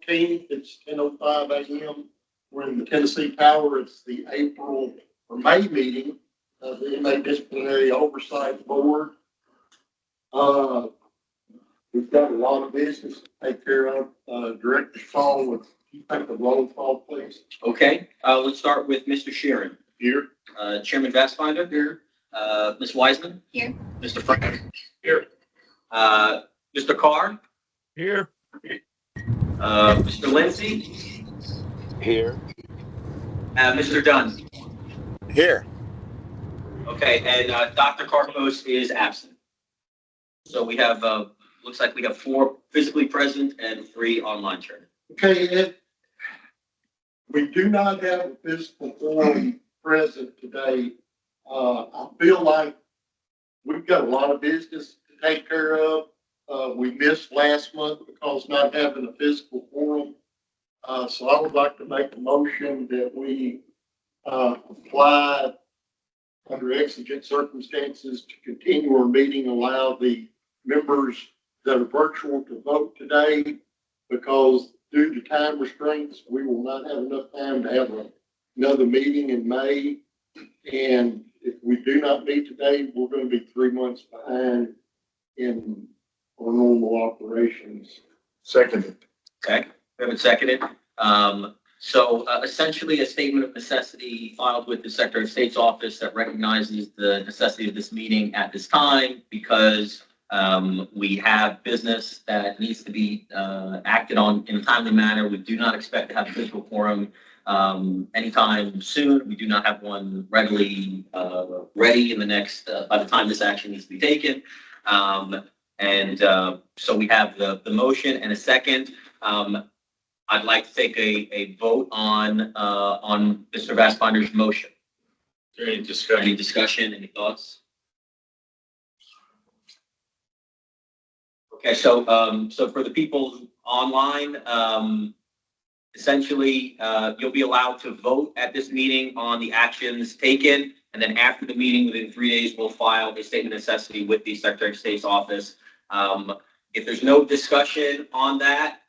14th. It's 10:05 a.m. We're in the Tennessee Tower. It's the April or May meeting of the Inmate Disciplinary Oversight Board. We've got a lot of business to take care of. Director Saul, would you take the roll call, please? Okay, let's start with Mr. Sheeran. Here. Chairman Vastbinder. Here. Ms. Wiseman. Here. Mr. Frank. Here. Mr. Carr. Here. Mr. Lindsay. Here. Mr. Dunn. Here. Okay, and Dr. Carpos is absent. So we have, looks like we have 4 physically present and 3 online, Chairman. Okay, we do not have a physical forum present today. I feel like we've got a lot of business to take care of. We missed last month because not having a physical forum. So I would like to make a motion that we apply under exigent circumstances to continue our meeting, allow the members that are virtual to vote today, because due to time restraints, we will not have enough time to have another meeting in May. And if we do not meet today, we're going to be 3 months behind in our normal operations. Seconded. Okay, we have it seconded. Essentially a statement of necessity filed with the Secretary of State's office that recognizes the necessity of this meeting at this time because we have business that needs to be acted on in a timely manner. We do not expect to have a physical forum anytime soon. We do not have one ready in the next, by the time this action needs to be taken. So we have the motion and a second. I'd like to take a vote on Mr. Vastbinder's motion. Any discussion? Any thoughts? Okay, so for the people online, essentially, you'll be allowed to vote at this meeting on the actions taken, and then after the meeting, within 3 days, we'll file a statement of necessity with the Secretary of State's office. If there's no discussion on that,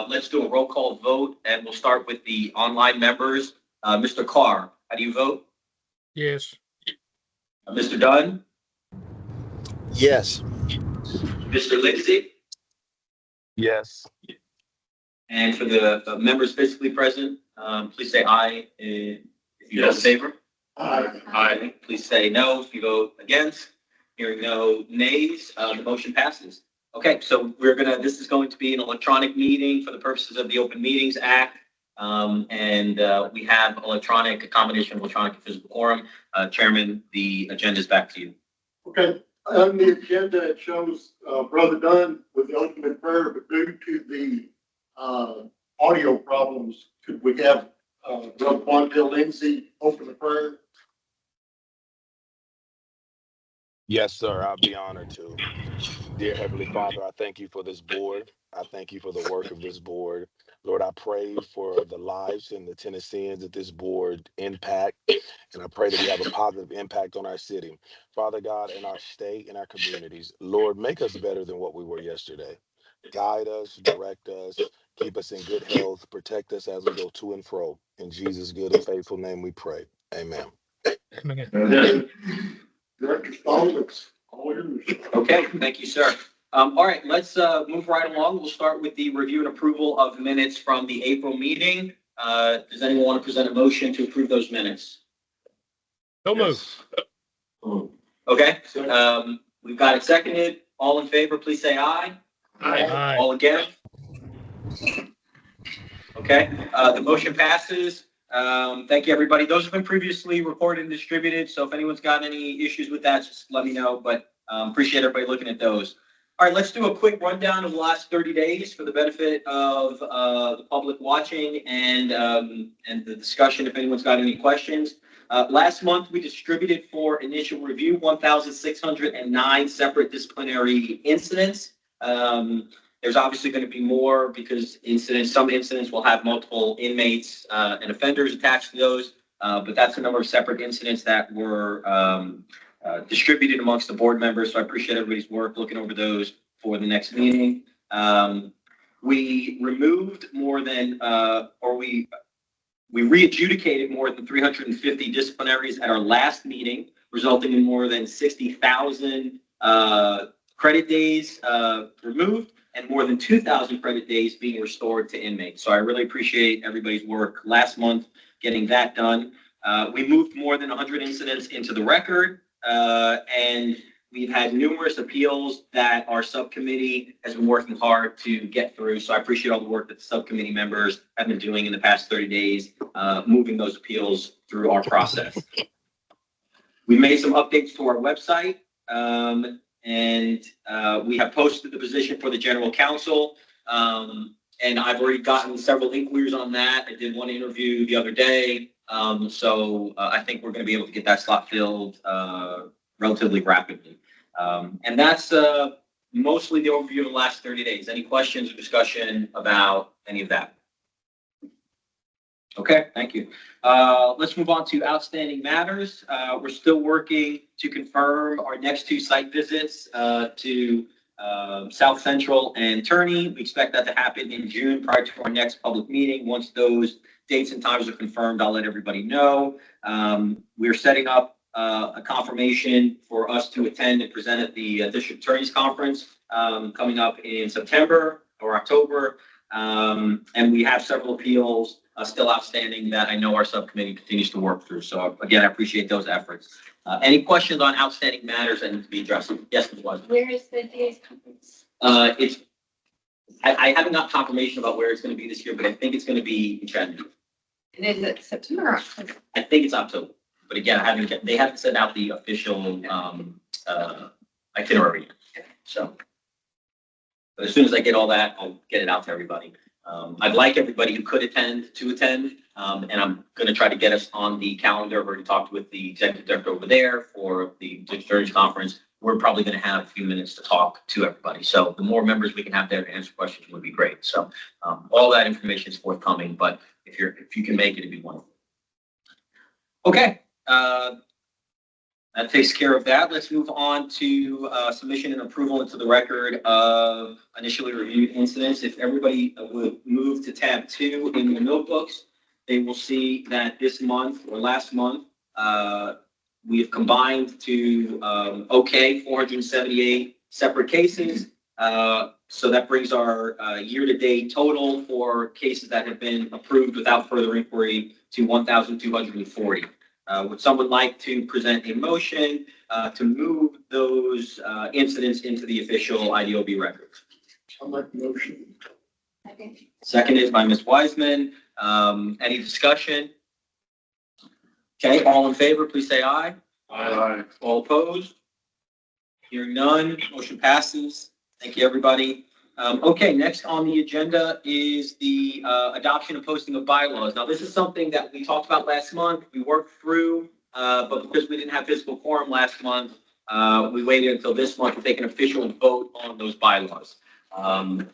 let's do a roll call vote, and we'll start with the online members. Mr. Carr, how do you vote? Yes. Mr. Dunn? Yes. Mr. Lindsay? Yes. And for the members physically present, please say aye if you vote in favor. Aye. Aye. Please say no if you vote against. Hearing no nays, the motion passes. Okay, so this is going to be an electronic meeting for the purposes of the Open Meetings Act. We have a combination of electronic and physical quorum. Chairman, the agenda is back to you. Okay, on the agenda, it shows Brother Dunn with the ultimate prayer, but due to the audio problems, could we have Brother Quantill Lindsay open the prayer? Yes, sir. I'll be honored to. Dear Heavenly Father, I thank you for this board. I thank you for the work of this board. Lord, I pray for the lives and the Tennesseans that this board impact, and I pray that we have a positive impact on our city. Father God, in our state, in our communities, Lord, make us better than what we were yesterday. Guide us, direct us, keep us in good health, protect us as we go to and fro. In Jesus' good and faithful name we pray. Amen. Director Stone, it's all yours. Okay, thank you, sir. All right, let's move right along. We'll start with the review and approval of minutes from the April meeting. Does anyone want to present a motion to approve those minutes? So move. Okay, we've got it seconded. All in favor, please say aye. Aye. All against? Okay, the motion passes. Thank you, everybody. Those have been previously recorded and distributed, so if anyone's got any issues with that, just let me know, but appreciate everybody looking at those. All right, let's do a quick rundown of the last 30 days for the benefit of the public watching and the discussion if anyone's got any questions. Last month, we distributed for initial review 1,609 separate disciplinary incidents. There's obviously going to be more because some incidents will have multiple inmates and offenders attached to those, but that's the number of separate incidents that were distributed amongst the board members. So I appreciate everybody's work looking over those for the next meeting. we removed more than, we re-adjudicated more than 350 disciplinaries at our last meeting, resulting in more than 60,000 credit days removed and more than 2,000 credit days being restored to inmates. So I really appreciate everybody's work last month getting that done. We moved more than 100 incidents into the record, and we've had numerous appeals that our subcommittee has been working hard to get through. So I appreciate all the work that the subcommittee members have been doing in the past 30 days, moving those appeals through our process. We made some updates to our website, and we have posted the position for the general counsel. And I've already gotten several inquiries on that. I did one interview the other day. So I think we're going to be able to get that slot filled relatively rapidly. And that's mostly the overview of the last 30 days. Any questions or discussion about any of that? Okay, thank you. Let's move on to outstanding matters. We're still working to confirm our next 2 site visits to South Central and Turney. We expect that to happen in June prior to our next public meeting. Once those dates and times are confirmed, I'll let everybody know. We're setting up a confirmation for us to attend and present at the District Attorney's Conference coming up in September or October. And we have several appeals still outstanding that I know our subcommittee continues to work through. So again, I appreciate those efforts. Any questions on outstanding matters that need to be addressed? Yes, Ms. Wise. Where is the DA's conference? I haven't got confirmation about where it's going to be this year, but I think it's going to be in Chattanooga. And is it September or October? I think it's October, but again, they haven't sent out the official itinerary yet. So, but as soon as I get all that, I'll get it out to everybody. I'd like everybody who could attend to attend, and I'm going to try to get us on the calendar. I've already talked with the executive director over there for the District Attorney's Conference. We're probably going to have a few minutes to talk to everybody. So the more members we can have there to answer questions would be great. So all that information is forthcoming, but if you can make it, it'd be wonderful. Okay. That takes care of that. Let's move on to submission and approval into the record of initially reviewed incidents. If everybody would move to tab 2 in the notebooks, they will see that this month or last month, we have combined to 478 separate cases. So that brings our year-to-date total for cases that have been approved without further inquiry to 1,240. Would someone like to present a motion to move those incidents into the official IDOB records? I'll make the motion. Seconded by Ms. Wiseman. Any discussion? Okay, all in favor, please say aye. Aye. All opposed? Hearing none, motion passes. Thank you, everybody. Okay, next on the agenda is the adoption and posting of bylaws. Now, this is something that we talked about last month. We worked through, but because we didn't have physical quorum last month, we waited until this month to take an official vote on those bylaws.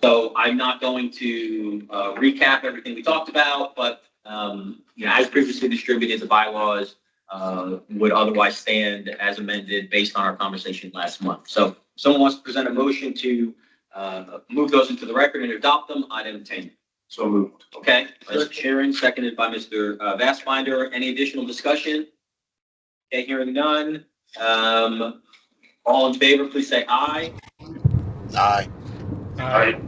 So I'm not going to recap everything we talked about, but as previously distributed, the bylaws would otherwise stand as amended based on our conversation last month. So someone wants to present a motion to move those into the record and adopt them, I'd entertain it. So moved. Okay, Mr. Sharon, seconded by Mr. Vastbinder. Any additional discussion? Okay, hearing none. All in favor, please say aye. Aye. Aye.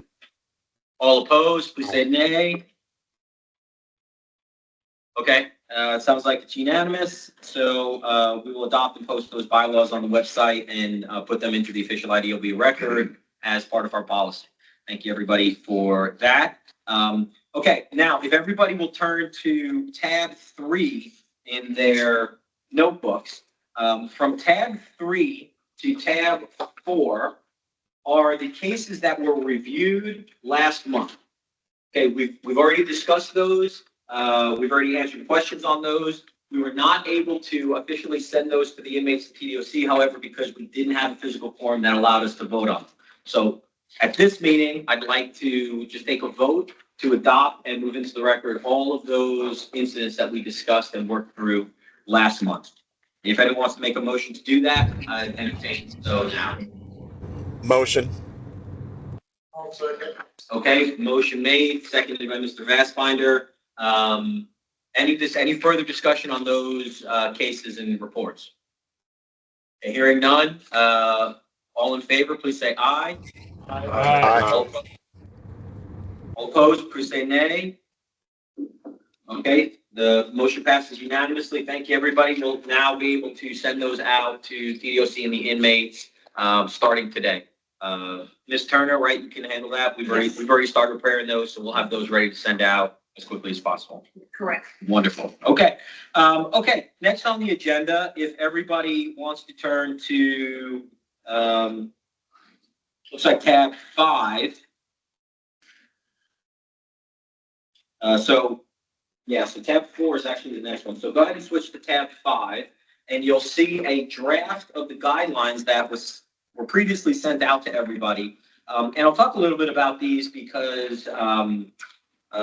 All opposed, please say nay. Okay, sounds like it's unanimous. So we will adopt and post those bylaws on the website and put them into the official IDOB record as part of our policy. Thank you, everybody, for that. Okay, now if everybody will turn to tab 3 in their notebooks, from tab 3 to tab 4 are the cases that were reviewed last month. Okay, we've already discussed those. We've already answered questions on those. We were not able to officially send those to the inmates at TDOC, however, because we didn't have a physical quorum that allowed us to vote on them. So at this meeting, I'd like to just take a vote to adopt and move into the record all of those incidents that we discussed and worked through last month. If anyone wants to make a motion to do that, I entertain so now. Motion. I'll second. Okay, motion made, seconded by Mr. Vassbinder. Any further discussion on those cases and reports? Okay, hearing none, all in favor, please say aye. Aye. All opposed, please say nay. Okay, the motion passes unanimously. Thank you, everybody. We'll now be able to send those out to DOC and the inmates starting today. Ms. Turner, right, you can handle that. We've already started preparing those, so we'll have those ready to send out as quickly as possible. Correct. Wonderful. Okay. Okay. Next on the agenda, if everybody wants to turn to, looks like tab 5. So tab 4 is actually the next one. So go ahead and switch to tab 5, and you'll see a draft of the guidelines that were previously sent out to everybody. And I'll talk a little bit about these because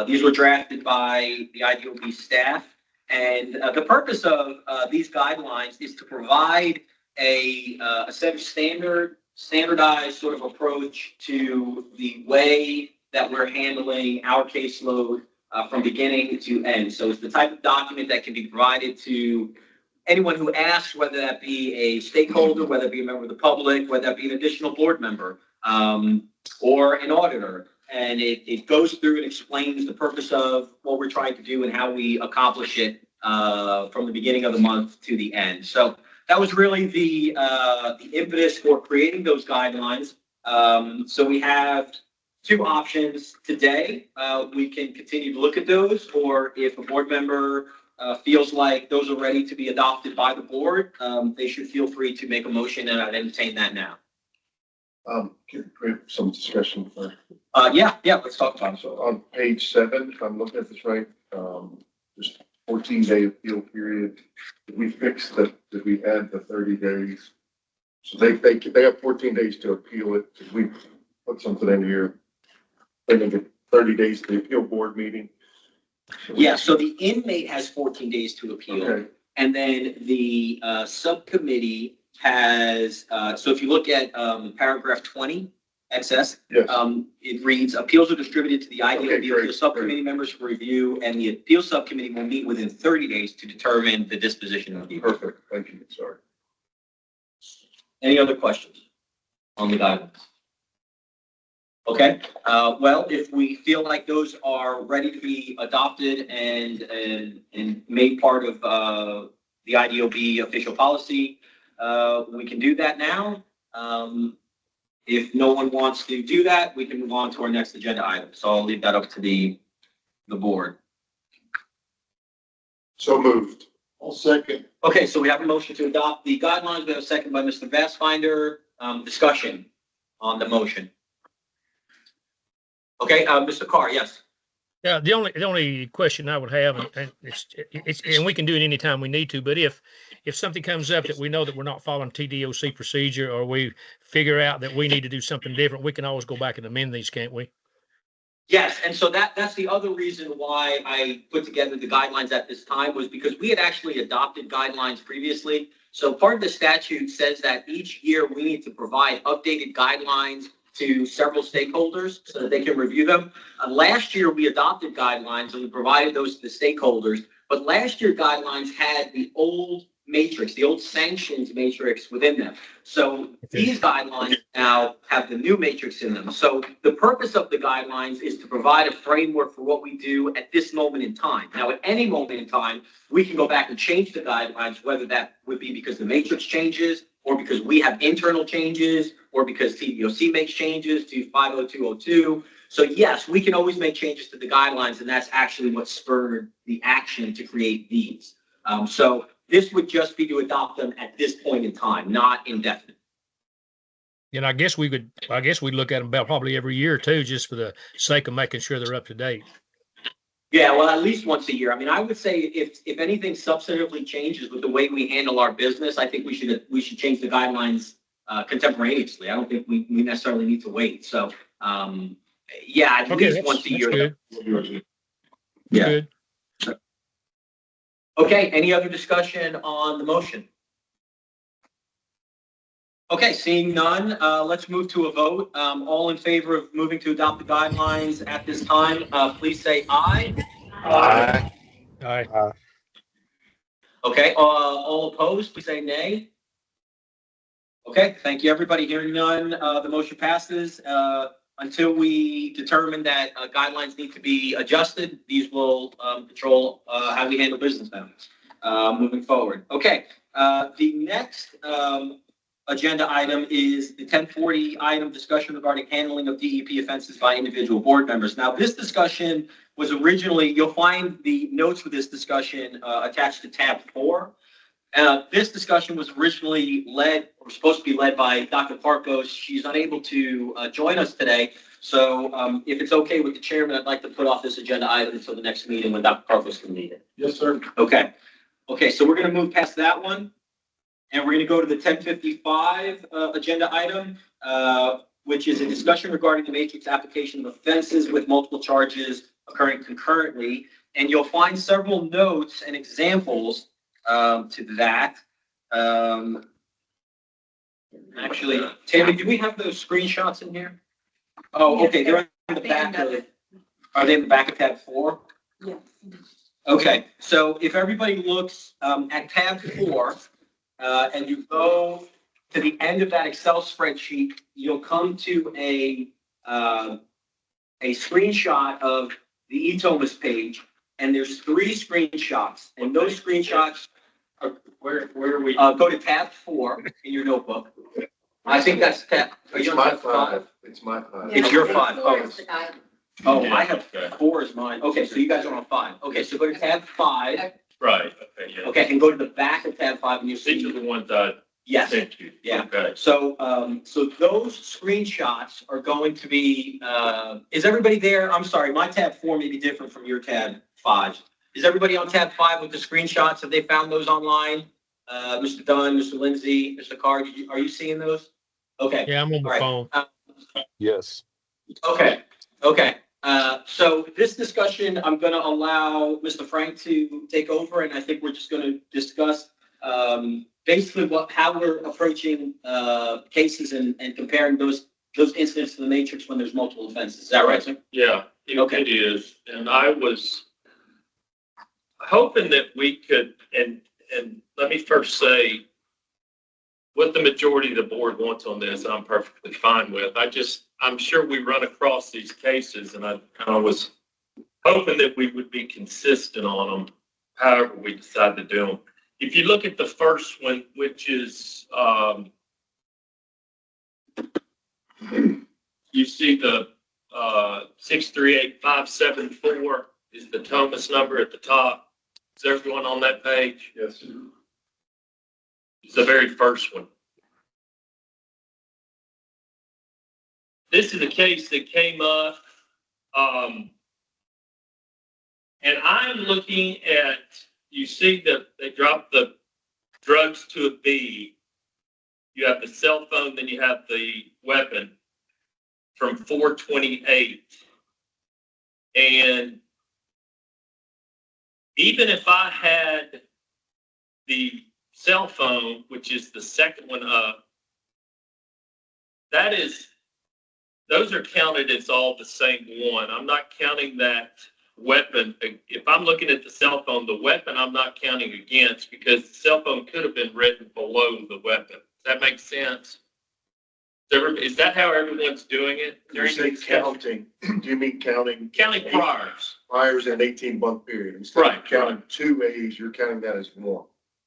these were drafted by the IDOB staff. And the purpose of these guidelines is to provide a set of standardized sort of approach to the way that we're handling our caseload from beginning to end. So it's the type of document that can be provided to anyone who asks, whether that be a stakeholder, whether it be a member of the public, whether that be an additional board member, or an auditor. And it goes through and explains the purpose of what we're trying to do and how we accomplish it from the beginning of the month to the end. So that was really the impetus for creating those guidelines. So we have 2 options today. We can continue to look at those, or if a board member feels like those are ready to be adopted by the board, they should feel free to make a motion, and I'd entertain that now. Can we have some discussion for, Yeah, let's talk about it. so on page 7, if I'm looking at this right, just 14-day appeal period. Did we fix that? Did we add the 30 days? So they have 14 days to appeal it. Did we put something in here? They can get 30 days to the appeal board meeting. Yeah, so the inmate has 14 days to appeal. Okay. And then the subcommittee has, so if you look at paragraph 20, excess, Yes. it reads, appeals are distributed to the IDOB Okay, great, appeal subcommittee members for review, and the appeal subcommittee will meet within 30 days to determine the disposition of the appeal. Perfect. Thank you. Sorry. Any other questions on the guidelines? Okay, well, if we feel like those are ready to be adopted and made part of the IDOB official policy, we can do that now. If no one wants to do that, we can move on to our next agenda item. So I'll leave that up to the board. So moved. I'll second. Okay, so we have a motion to adopt the guidelines. We have a second by Mr. Vassbinder. Discussion on the motion. Okay, Mr. Carr, yes. Yeah, the only question I would have, and it's and we can do it anytime we need to, but if something comes up that we know that we're not following TDOC procedure, or we figure out that we need to do something different, we can always go back and amend these, can't we? Yes, and so that's the other reason why I put together the guidelines at this time, was because we had actually adopted guidelines previously. So part of the statute says that each year we need to provide updated guidelines to several stakeholders so that they can review them. Last year, we adopted guidelines and we provided those to the stakeholders, but last year guidelines had the old matrix, the old sanctions matrix within them. So these guidelines now have the new matrix in them. So the purpose of the guidelines is to provide a framework for what we do at this moment in time. Now, at any moment in time, we can go back and change the guidelines, whether that would be because the matrix changes, or because we have internal changes, or because TDOC makes changes to 50202. So yes, we can always make changes to the guidelines, and that's actually what spurred the action to create these. So this would just be to adopt them at this point in time, not indefinite. And I guess we'd look at them about probably every year too, just for the sake of making sure they're up to date. Yeah, well, at least once a year. I mean, I would say if anything substantively changes with the way we handle our business, I think we should change the guidelines contemporaneously. I don't think we necessarily need to wait. So, yeah, at least once a year. Good. Yeah. Good. Okay, any other discussion on the motion? Okay, seeing none, let's move to a vote. All in favor of moving to adopt the guidelines at this time, please say aye. Aye. All right. Aye. Okay, all opposed, please say nay. Okay, thank you, everybody. Hearing none, the motion passes. Until we determine that guidelines need to be adjusted, these will control how we handle business now, moving forward. Okay, the next agenda item is the 1040 item discussion regarding handling of DEP offenses by individual board members. Now, this discussion was originally, you'll find the notes for this discussion attached to tab 4. This discussion was originally led, or supposed to be led by Dr. Parkos. She's unable to join us today. So if it's okay with the chairman, I'd like to put off this agenda item until the next meeting when Dr. Parkos can lead it. Yes, sir. Okay. Okay, so we're going to move past that one. And we're going to go to the 1055 agenda item, which is a discussion regarding the matrix application of offenses with multiple charges occurring concurrently. And you'll find several notes and examples to that. Actually, Tammy, do we have those screenshots in here? Oh, okay, they're in the back of, are they in the back of tab 4? Yes. Okay, so if everybody looks at tab 4, and you go to the end of that Excel spreadsheet, you'll come to a screenshot of the eTomas page, and there's 3 screenshots, and those screenshots are, where are we? Go to tab 4 in your notebook. I think that's tab. Are It's you on my tab 5? 5. It's my 5. It's your 5. Oh. Oh, I have 4 as mine. Okay, so you guys are on 5. Okay, so go to tab 5. Right, okay, yeah. Okay, and go to the back of tab 5 and you'll These are see. the ones I Yes. sent you. Yeah. Okay. So, so those screenshots are going to be, is everybody there? I'm sorry, my tab 4 may be different from your tab 5. Is everybody on tab 5 with the screenshots? Have they found those online? Mr. Dunn, Mr. Lindsay, Mr. Carr, are you seeing those? Okay. Yeah, I'm on my phone. Yes. Okay, okay. So this discussion, I'm going to allow Mr. Frank to take over, and I think we're just going to discuss basically how we're approaching cases and comparing those incidents to the matrix when there's multiple offenses. Is that right, sir? Yeah, Okay. it is. And I was hoping that we could, and let me first say, what the majority of the board wants on this, I'm perfectly fine with. I'm sure we run across these cases, and I was hoping that we would be consistent on them, however we decide to do them. If you look at the first one, which is, you see the 638-574 is the Thomas number at the top. Is everyone on that page? Yes. It's the very first one. This is a case that came up, and I'm looking at, you see that they dropped the drugs to a B. You have the cell phone, then you have the weapon from 428. And even if I had the cell phone, which is the second one up, those are counted as all the same one. I'm not counting that weapon. If I'm looking at the cell phone, the weapon I'm not counting against because the cell phone could have been written below the weapon. Does that make sense? Is that how everyone's doing it? You say counting, do you mean counting Counting priors. priors in an 18-month period? Instead Right, of counting 2 A's, you're counting that as 1.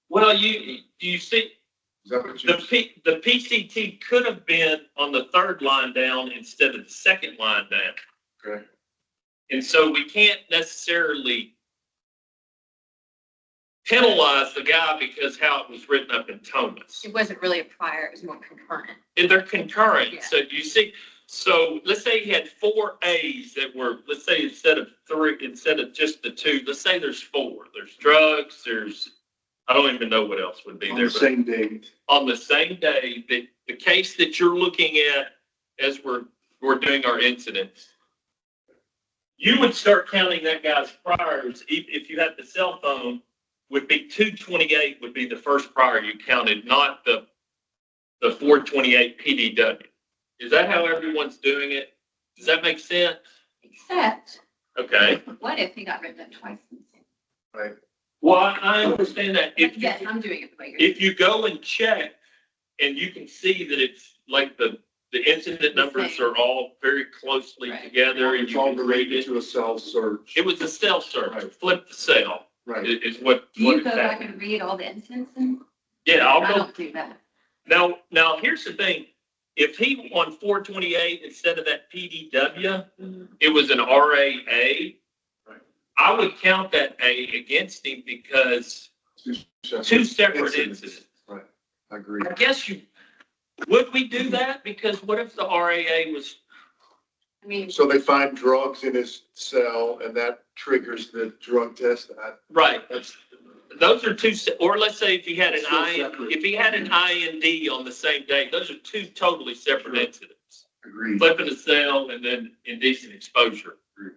Well, you see, Is that what you? the PCT could have been on the third line down instead of the second line down. Okay. And so we can't necessarily penalize the guy because how it was written up in Thomas. It wasn't really a prior, it was more concurrent. And they're concurrent. Yeah. So you see, so let's say he had 4 A's that were, let's say instead of 3, instead of just the 2, let's say there's 4. There's drugs, there's, I don't even know what else would be On there. the same day. On the same day, the case that you're looking at as we're doing our incidents, you would start counting that guy's priors if you had the cell phone. Would be 228 would be the first prior you counted, not the the 428 PDW. Is that how everyone's doing it? Does that make sense? Except, Okay. what if he got written up twice? Right. Well, I understand that. But yes, I'm doing it the way you're. If you go and check and you can see that it's like the incident numbers are all very closely Right. together and It's you all can read related it. to a cell search. It was a cell search, Right. flip the cell Right. is what. Do what you is go back happening. and read all the instances? Yeah, I'll I go. don't do that. Now, here's the thing. If he on 428 instead of that PDW, it was an RAA, Right. I would count that A against him because two separate incidents. Right, I agree. I guess would we do that? Because what if the RAA was, I mean, So they find drugs in his cell and that triggers the drug test. right, those are two, or let's say if he had an Still separate. if he had an IND on the same day, those are two totally separate Sure. incidents. Agreed. Flipping a cell and then indecent exposure. Agreed.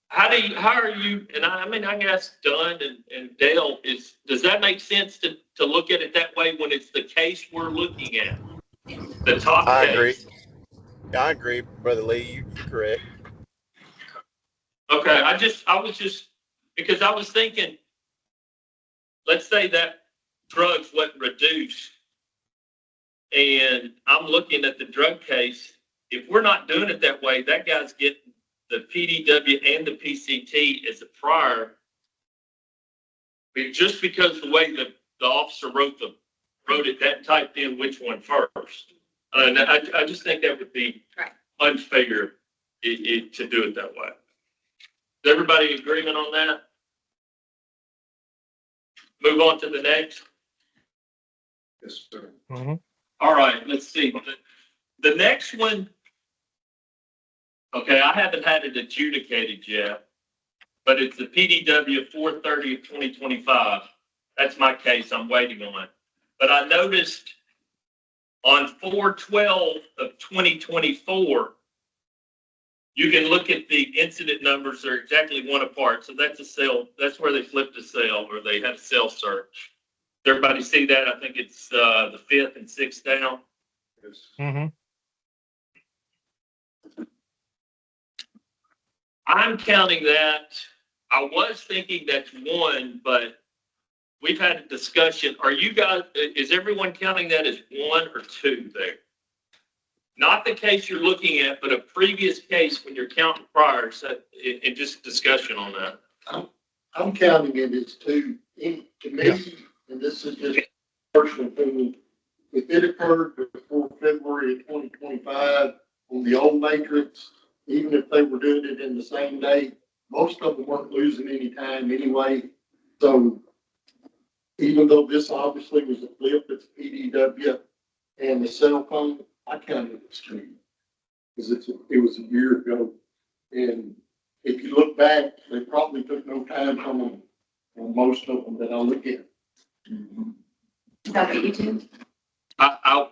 How are you, and I mean, I guess Dunn and Dale does that make sense to look at it that way when it's the case we're looking at? The top I case? agree. I agree, Brother Lee. You're correct. Okay, because I was thinking, let's say that drugs wasn't reduced. And I'm looking at the drug case. If we're not doing it that way, that guy's getting the PDW and the PCT as a prior. Just because the way the officer wrote it, that typed in which one first. And I just think that would be Right. unfair to do it that way. Is everybody in agreement on that? Move on to the next. Yes, sir. Mhm. All right, let's see. The next one, okay, I haven't had it adjudicated yet, but it's the PDW 430 of 2025. That's my case I'm waiting on. But I noticed on 412 of 2024, you can look at the incident numbers. They're exactly one apart. So that's a cell. That's where they flipped a cell or they had a cell search. Does everybody see that? I think it's the 5th and 6th down. Yes. Mhm. I'm counting that. I was thinking that's one, but we've had a discussion. Is everyone counting that as one or two there? Not the case you're looking at, but a previous case when you're counting priors, and just discussion on that. I'm counting it as two. To me, Yeah. and this is just personal opinion, if it occurred before February of 2025 on the old matrix, even if they were doing it in the same day, most of them weren't losing any time anyway. So even though this obviously was a flip, it's PDW and the cell phone, I counted it as two. Because it was a year ago. And if you look back, they probably took no time from them on most of them that I look at. Is that what you do? I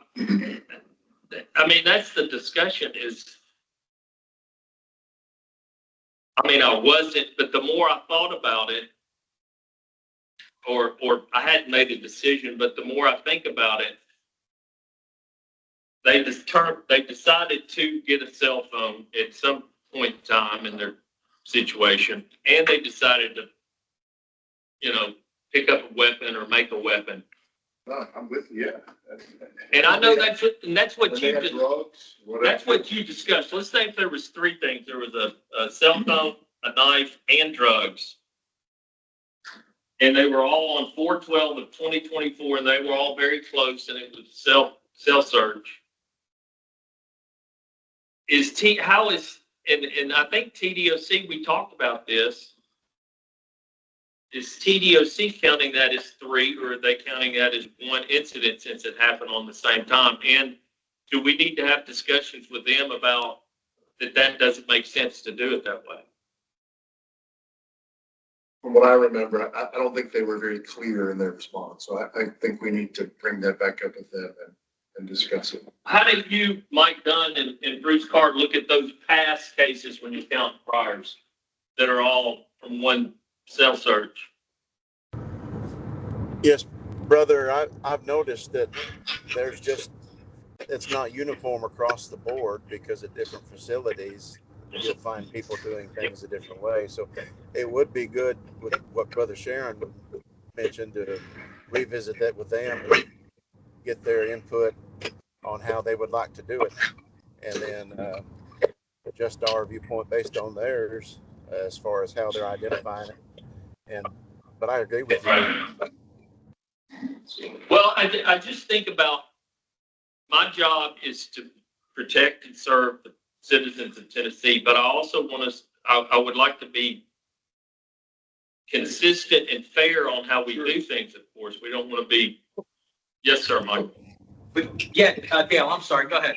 mean, that's the discussion is, I mean, I wasn't, but the more I thought about it, or I hadn't made a decision, but the more I think about it, they decided to get a cell phone at some point in time in their situation, and they decided to, pick up a weapon or make a weapon. No, I'm with you, yeah. And I know that's what When they you had did. drugs, whatever. That's what you discussed. Let's say if there was three things, there was a cell phone, a knife, and drugs. And they were all on 412 of 2024, and they were all very close, and it was cell search. And I think TDOC, we talked about this. Is TDOC counting that as three, or are they counting that as one incident since it happened on the same time? And do we need to have discussions with them about that doesn't make sense to do it that way? From what I remember, I don't think they were very clear in their response. So I think we need to bring that back up with them and discuss it. How do you, Mike Dunn and Bruce Card, look at those past cases when you count priors that are all from one cell search? Yes, brother, I've noticed that there's just it's not uniform across the board because at different facilities, you'll find people doing things a different way. So it would be good with what Brother Sharon mentioned to revisit that with them, get their input on how they would like to do it, and then adjust our viewpoint based on theirs as far as how they're identifying it. And but I agree with you. Well, I just think about my job is to protect and serve the citizens of Tennessee, but I also want us, I would like to be consistent and fair on how we do things, of course. We don't want to be, yes, sir, Mike. But yeah, Dale, I'm sorry. Go ahead.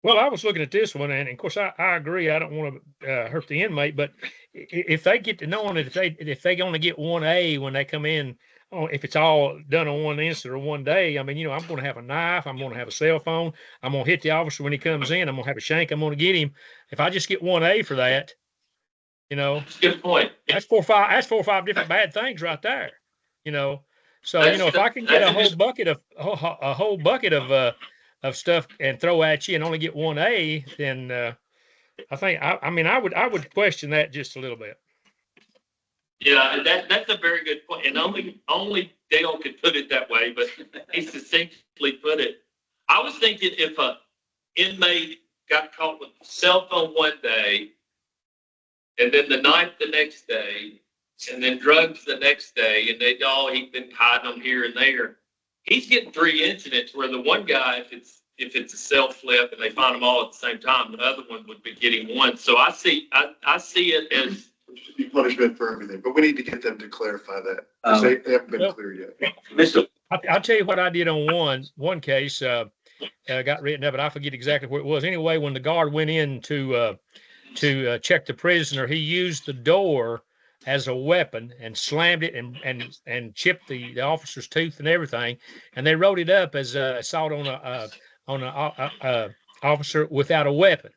Well, I was looking at this one, and of course, I agree. I don't want to hurt the inmate, but if they get to knowing it, if they only get 1A when they come in, oh, if it's all done on one instant or one day, I mean, I'm going to have a knife, I'm going to have a cell phone, I'm going to hit the officer when he comes in, I'm going to have a shank, I'm going to get him. If I just get 1A for that, That's a good point. that's 4 or 5 different bad things right there. So if I can get a whole bucket of stuff and throw at you and only get 1A, then I think I would question that just a little bit. Yeah, that's a very good point. And only Dale could put it that way, but he succinctly put it. I was thinking if a inmate got caught with a cell phone one day, and then the knife the next day, and then drugs the next day, and he's been hiding them here and there. He's getting 3 incidents where the one guy, if it's a cell flip and they find them all at the same time, the other one would be getting 1. So I see it as Should be punishment for everything, but we need to get them to clarify that, because they haven't been clear yet. Mr. I'll tell you what I did on one case. Got written up, but I forget exactly where it was. Anyway, when the guard went in to check the prisoner, he used the door as a weapon and slammed it and chipped the officer's tooth and everything. And they wrote it up as assault on a officer without a weapon.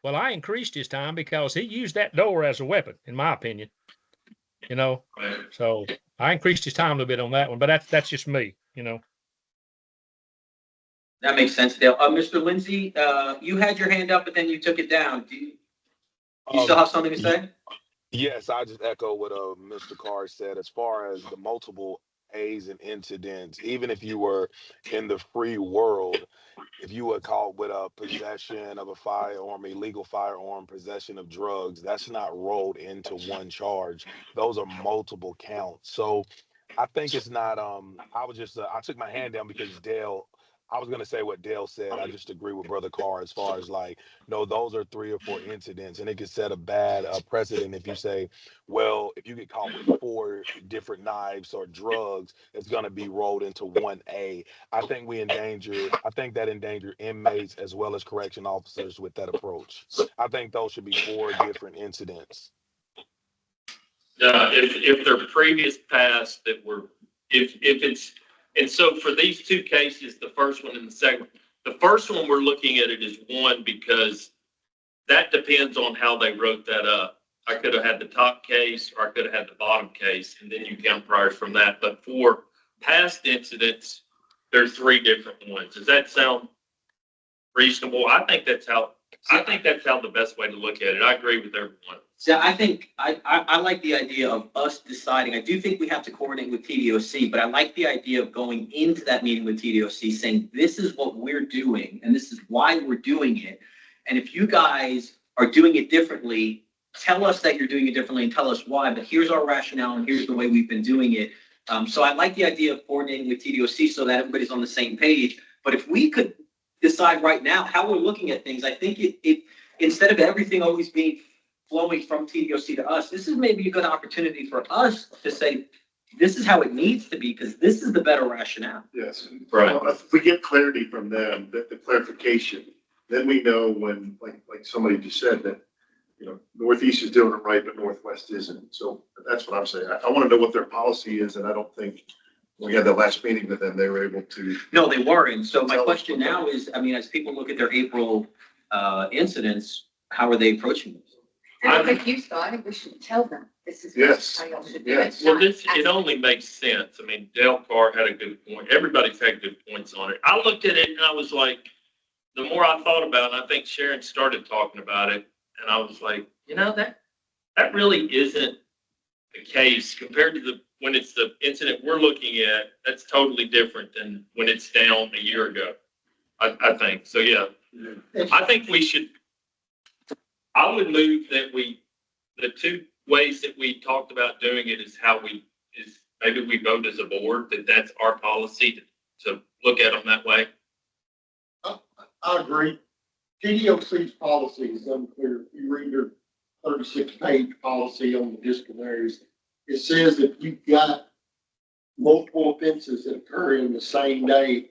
Well, I increased his time because he used that door as a weapon, in my opinion. So I increased his time a little bit on that one, but that's just me. That makes sense, Dale. Mr. Lindsay, you had your hand up, but then you took it down. Do you still have something to say? Yes, I just echo what Mr. Carr said. As far as the multiple A's and incidents, even if you were in the free world, if you were caught with a possession of a firearm, illegal firearm, possession of drugs, that's not rolled into one charge. Those are multiple counts. So I think it's not, I took my hand down because I was going to say what Dale said. I just agree with Brother Carr as far as like, no, those are 3 or 4 incidents, and it could set a bad precedent if you say, well, if you get caught with 4 different knives or drugs, it's going to be rolled into 1A. I think that endanger inmates as well as correction officers with that approach. I think those should be 4 different incidents. if they're previous past that were, if it's, and so for these 2 cases, the first one and the second, the first one we're looking at it as 1 because that depends on how they wrote that up. I could have had the top case or I could have had the bottom case, and then you count priors from that. But for past incidents, there's 3 different ones. Does that sound reasonable? I think that's how the best way to look at it. I agree with everyone. So I think I like the idea of us deciding. I do think we have to coordinate with TDOC, but I like the idea of going into that meeting with TDOC saying, this is what we're doing and this is why we're doing it. And if you guys are doing it differently, tell us that you're doing it differently and tell us why, but here's our rationale and here's the way we've been doing it. So I like the idea of coordinating with TDOC so that everybody's on the same page. But if we could decide right now how we're looking at things, I think it instead of everything always being flowing from TDOC to us, this is maybe a good opportunity for us to say, this is how it needs to be, because this is the better rationale. Yes. Right. If we get clarity from them, the clarification, then we know when, like somebody just said that, Northeast is doing it right, but Northwest isn't. So that's what I'm saying. I want to know what their policy is, and I don't think when we had that last meeting with them, they were able to. No, they weren't. So my question now is, as people look at their April incidents, how are they approaching this? I- Like you saw, I think we should tell them, this is Yes, how y'all should do yes. it. Well, not this, ask it only makes sense. I mean, Dale Carr had a good point. Everybody's had good points on it. I looked at it and I was like, the more I thought about it, I think Sharon started talking about it, and I was like, that really isn't the case compared to when it's the incident we're looking at. That's totally different than when it's down a year ago. I think so. Yeah, I think we should. I would move that the two ways that we talked about doing it is maybe we vote as a board that's our policy to look at them that way. I agree. TDOC's policy is unclear. If you read their 36-page policy on the disciplinaries, it says if you've got multiple offenses that occur in the same day,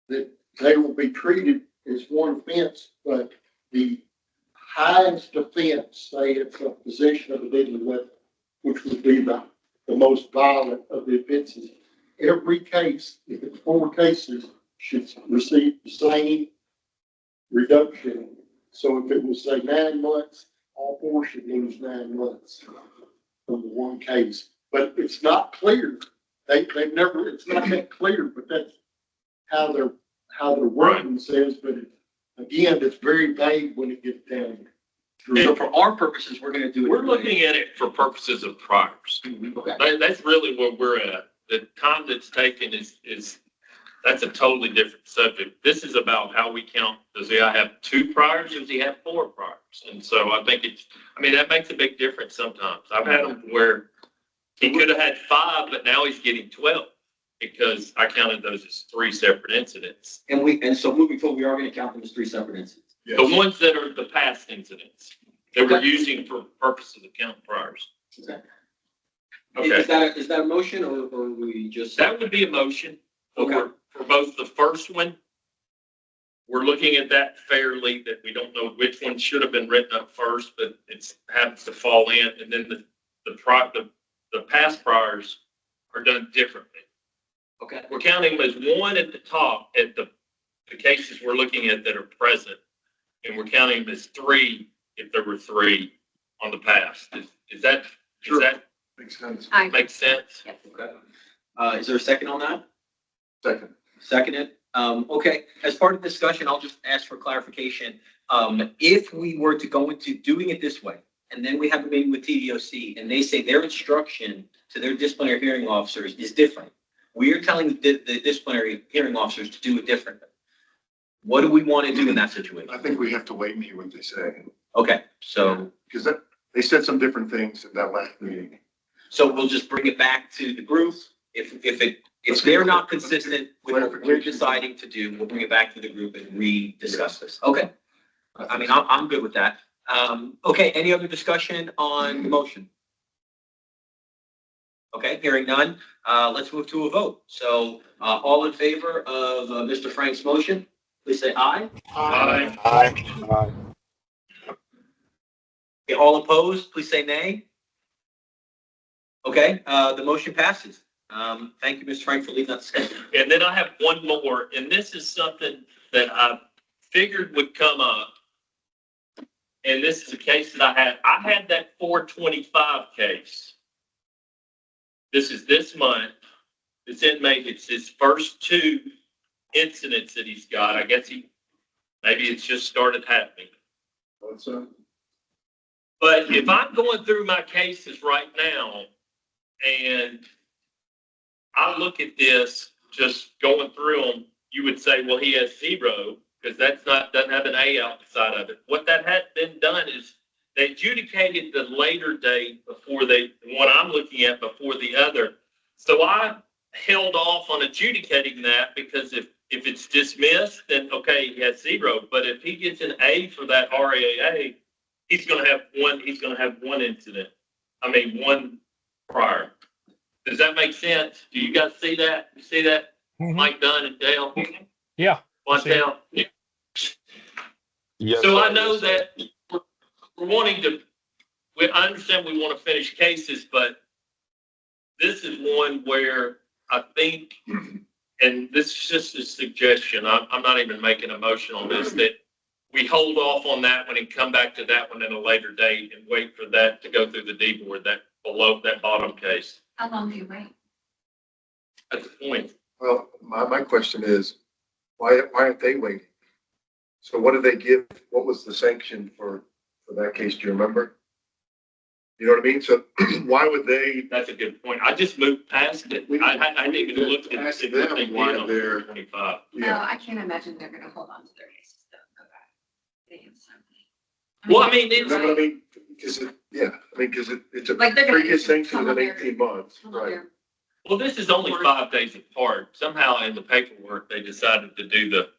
that they will be treated as one offense, but the highest offense, say it's a possession of a deadly weapon, which would be the most violent of the offenses. Every case, if it's 4 cases, should receive the same reduction. So if it was, say, 9 months, all 4 should lose 9 months from the one case. But it's not clear. They've never, it's not that clear, but that's how their wording says, but again, it's very vague when it gets down. So for our purposes, we're gonna do it. We're looking at it for purposes of priors. Okay. That's really where we're at. The time that's taken is that's a totally different subject. This is about how we count. Does he have 2 priors or does he have 4 priors? And so I think that makes a big difference sometimes. I've had them where he could have had 5, but now he's getting 12 because I counted those as 3 separate incidents. And so moving forward, we are gonna count them as 3 separate incidents. The ones that are the past incidents that we're using for purposes of count priors. Okay. Okay, Is that a motion or we just? that would be a motion Okay. for both the first one. We're looking at that fairly, that we don't know which one should have been written up first, but it happens to fall in. And then the past priors are done differently. Okay. We're counting them as 1 at the top at the cases we're looking at that are present. And we're counting them as 3 if there were 3 on the past. Does that Makes sense. I, make sense? yes. Okay. Is there a second on that? Second. Seconded. Okay, as part of the discussion, I'll just ask for clarification. If we were to go into doing it this way, and then we have a meeting with TDOC, and they say their instruction to their disciplinary hearing officers is different. We are telling the disciplinary hearing officers to do it differently. What do we want to do in that situation? I think we have to wait and hear what they say. Okay, so Because they said some different things in that last meeting. we'll just bring it back to the group. If they're not consistent with what we're deciding to do, we'll bring it back to the group and re-discuss this. Okay. I mean, I'm good with that. Okay, any other discussion on the motion? Okay, hearing none, let's move to a vote. So, all in favor of Mr. Frank's motion, please say aye. Aye. Aye. Okay, all opposed, please say nay. Okay, the motion passes. Thank you, Mr. Frank, for leaving that schedule. And then I have one more, and this is something that I figured would come up. And this is a case that I had that 425 case. This is this month. This inmate, it's his first 2 incidents that he's got. I guess maybe it's just started happening. But if I'm going through my cases right now and I look at this, just going through them, you would say, well, he has 0 because doesn't have an A outside of it. What that had been done is they adjudicated the later date before the one I'm looking at before the other. So I held off on adjudicating that because if it's dismissed, then okay, he has 0. But if he gets an A for that RAA, he's going to have 1 incident. I mean, 1 prior. Does that make sense? Do you guys see that? You see that, Mike Dunn and Dale? Yeah. One see it. down. Yes, So sir. I know Yes, sir. that we're wanting to, I understand we want to finish cases, but this is one where I think, and this is just a suggestion, I'm not even making a motion on this, that we hold off on that one and come back to that one at a later date and wait for that to go through the D board, that below that bottom case. How long do you wait? At the point, Well, my question is, why aren't they waiting? So what did they give? What was the sanction for that case? Do you remember? You know what I mean? So why would they? that's a good point. I just moved past it. I didn't even look at Ask what them they did why on they're- 25. No, I can't imagine they're gonna hold on to their cases. They'll go back. They have something. Well, I mean, You it's, know what I mean? Because it's a Like they're gonna- previous sanction some of within their- 18 months, some of right? their- well, this is only 5 days apart. Somehow in the paperwork, they decided to do the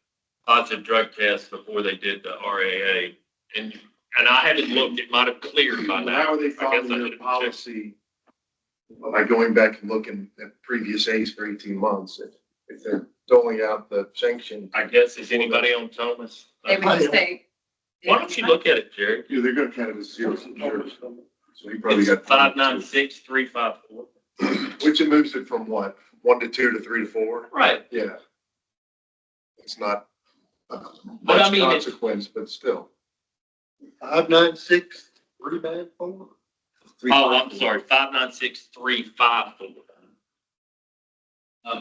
positive drug test before they did the RAA. And I haven't looked, it might have cleared by But now. how are they I guess following I their should have checked. policy by going back and looking at previous A's for 18 months? If they're doling out the sanction, I guess, is anybody on Thomas? They would just say. Why don't you look at it, Jerry? yeah, they're gonna count it as zero. So you probably It's got 596,354. which it moves it from what? 1 to 2 to 3 to 4? Right. Yeah. It's not But I much mean, it's- consequence, but still. 596, 394. Oh, I'm sorry, 596,354.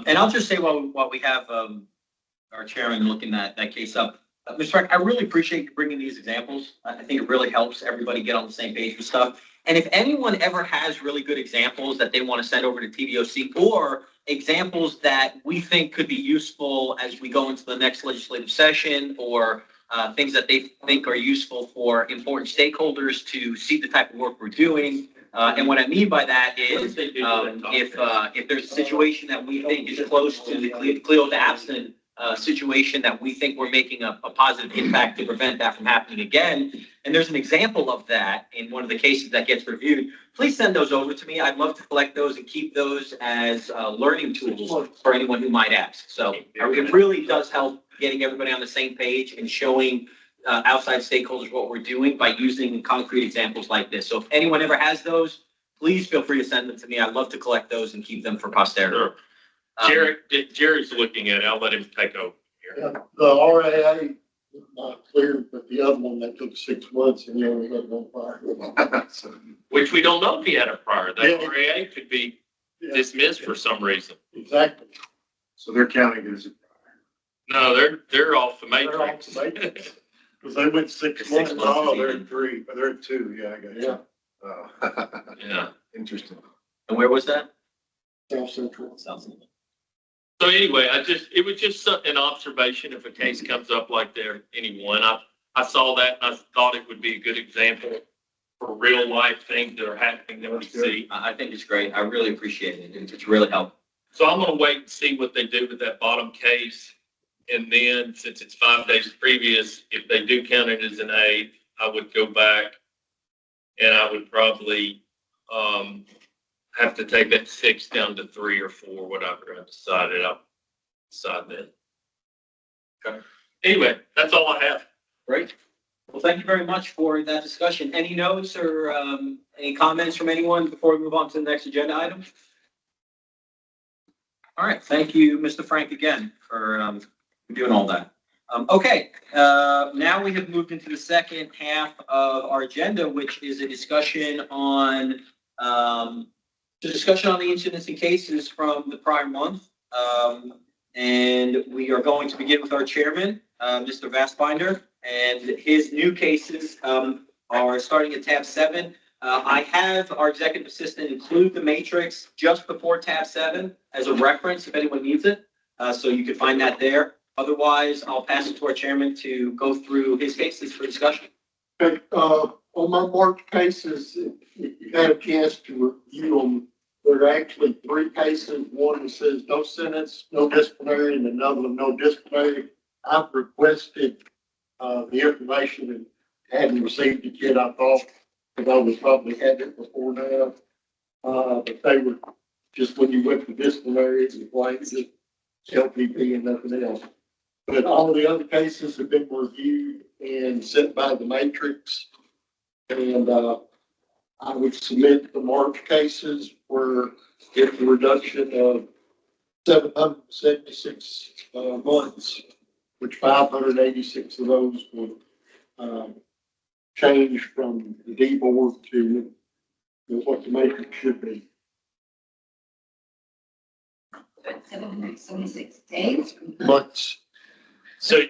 And I'll just say while we have our chairman looking that case up, Mr. Frank, I really appreciate you bringing these examples. I think it really helps everybody get on the same page with stuff. And if anyone ever has really good examples that they want to send over to TDOC or examples that we think could be useful as we go into the next legislative session or things that they think are useful for important stakeholders to see the type of work we're doing. And what I mean by that is if there's a situation that we think is close to the Cleo absent situation that we think we're making a positive impact to prevent that from happening again, and there's an example of that in one of the cases that gets reviewed, please send those over to me. I'd love to collect those and keep those as learning tools for anyone who might ask. So it really does help getting everybody on the same page and showing outside stakeholders what we're doing by using concrete examples like this. So if anyone ever has those, please feel free to send them to me. I'd love to collect those and keep them for posterity. Sure. Jerry's looking at it. I'll let him take over here. Yeah, the RAA was not clear, but the other one that took 6 months and you only had one fire. So, Which we don't know if he had a prior. That Yeah. RAA could be Yeah, dismissed for some reason. exactly. so they're counting it as a. No, they're off the They're off matrix. the matrix. Because they went 6 6 months. months. Oh, they're in 3, they're in 2, yeah, I got you. Yeah, Oh. Yeah. Interesting. And where was that? South Central. So anyway, it was just an observation if a case comes up like there, anyone. I saw that and I thought it would be a good example for real life things that are happening that we see. I think it's great. I really appreciate it. It's really helpful. So I'm gonna wait and see what they do with that bottom case. And then, since it's 5 days previous, if they do count it as an A, I would go back and I would probably, have to take that 6 down to 3 or 4, whatever I decided. I'll decide then. Okay. Anyway, that's all I have. Great. Well, thank you very much for that discussion. Any notes or any comments from anyone before we move on to the next agenda item? All right. Thank you, Mr. Frank, again for doing all that. Okay. Now we have moved into the second half of our agenda, which is a discussion on the incidents and cases from the prior month. And we are going to begin with our chairman, Mr. Vastbinder, and his new cases are starting at tab 7. I have our executive assistant include the matrix just before tab 7 as a reference if anyone needs it. So you can find that there. Otherwise, I'll pass it to our chairman to go through his cases for discussion. Okay, on my March cases, if you had a chance to review them, there are actually 3 cases. One that says no sentence, no disciplinary, and another one, no disciplinary. I've requested, the information and hadn't received it yet, I thought, because I was probably had it before now. But they were just when you went to disciplinary, it was like just LPP and nothing else. But all the other cases have been reviewed and sent by the matrix. And, I would submit the March cases were get the reduction of 776 months, which 586 of those were change from the D board to what the matrix should be. 776 days. Months, So,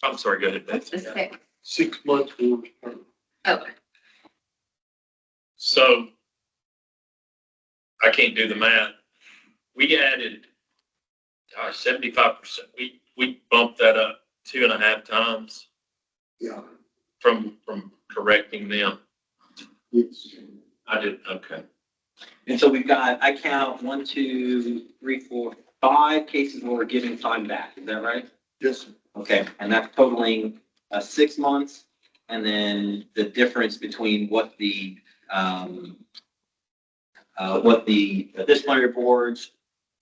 I'm sorry, go ahead. What's the Betsy. 6? 6 months for Okay. So I can't do the math. We added, 75%. We bumped that up 2.5 times yeah. from correcting them. It's, I did, okay. And so we've got, I count 1, 2, 3, 4, 5 cases where we're giving time back. Is that right? yes, sir. Okay, and that's totaling 6 months, and then the difference between what the disciplinary boards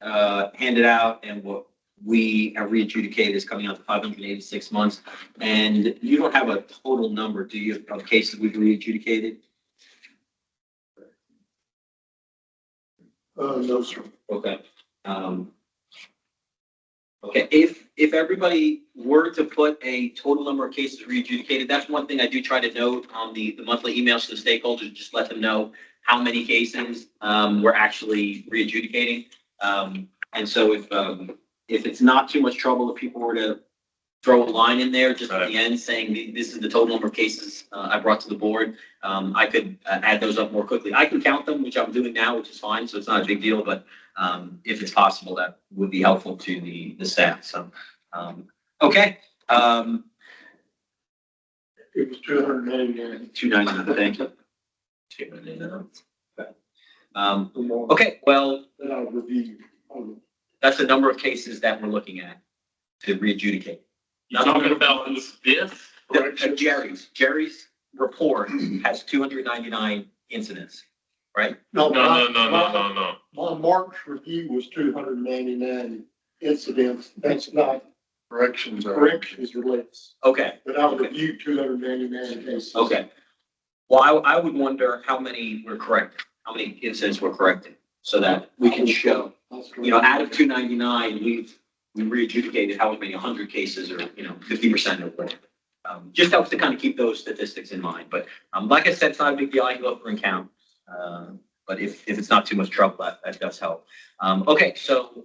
handed out and what we have re-adjudicated is coming out to 586 months. And you don't have a total number, do you, of cases we've re-adjudicated? No, sir. Okay. Okay, if everybody were to put a total number of cases re-adjudicated, that's one thing I do try to note on the monthly emails to the stakeholders, just let them know how many cases we're actually re-adjudicating. And so if it's not too much trouble, if people were to throw a line in there just at the end saying this is the total number of cases I brought to the board, I could add those up more quickly. I can count them, which I'm doing now, which is fine, so it's not a big deal, but if it's possible, that would be helpful to the staff. So, okay. It was 299. 299, thank you. 299. Okay. For more Okay, well, than I reviewed. that's the number of cases that we're looking at to re-adjudicate. You're talking about this? Jerry's report has 299 incidents, right? No. My March review was 299 incidents. That's not Corrections are. corrections or less, Okay, but I reviewed 299 cases. okay. Well, I would wonder how many were corrected, how many incidents were corrected, so that we can show, out of 299, we re-adjudicated how many, 100 cases or, 50% of what. Just helps to kind of keep those statistics in mind. But like I said, it's not a big deal. I can go through and count. But if it's not too much trouble, that does help. Okay, so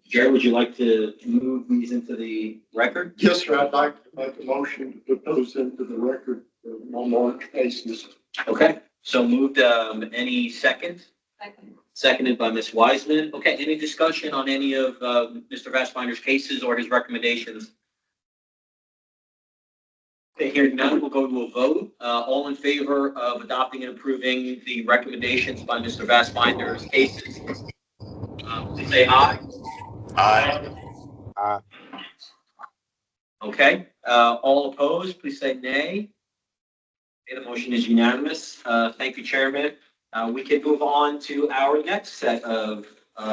Jerry, would you like to move these into the record? Yes, sir. I'd like to make a motion to put those into the record for my March cases. Okay, so moved, any second? Seconded by Ms. Wiseman. Okay, any discussion on any of Mr. Vastbinder's cases or his recommendations? Okay, hearing none, we'll go to a vote. All in favor of adopting and approving the recommendations by Mr. Vastbinder's cases, please say aye. Aye. Okay, all opposed, please say nay. Okay, the motion is unanimous. Thank you, Chairman. We can move on to our next set of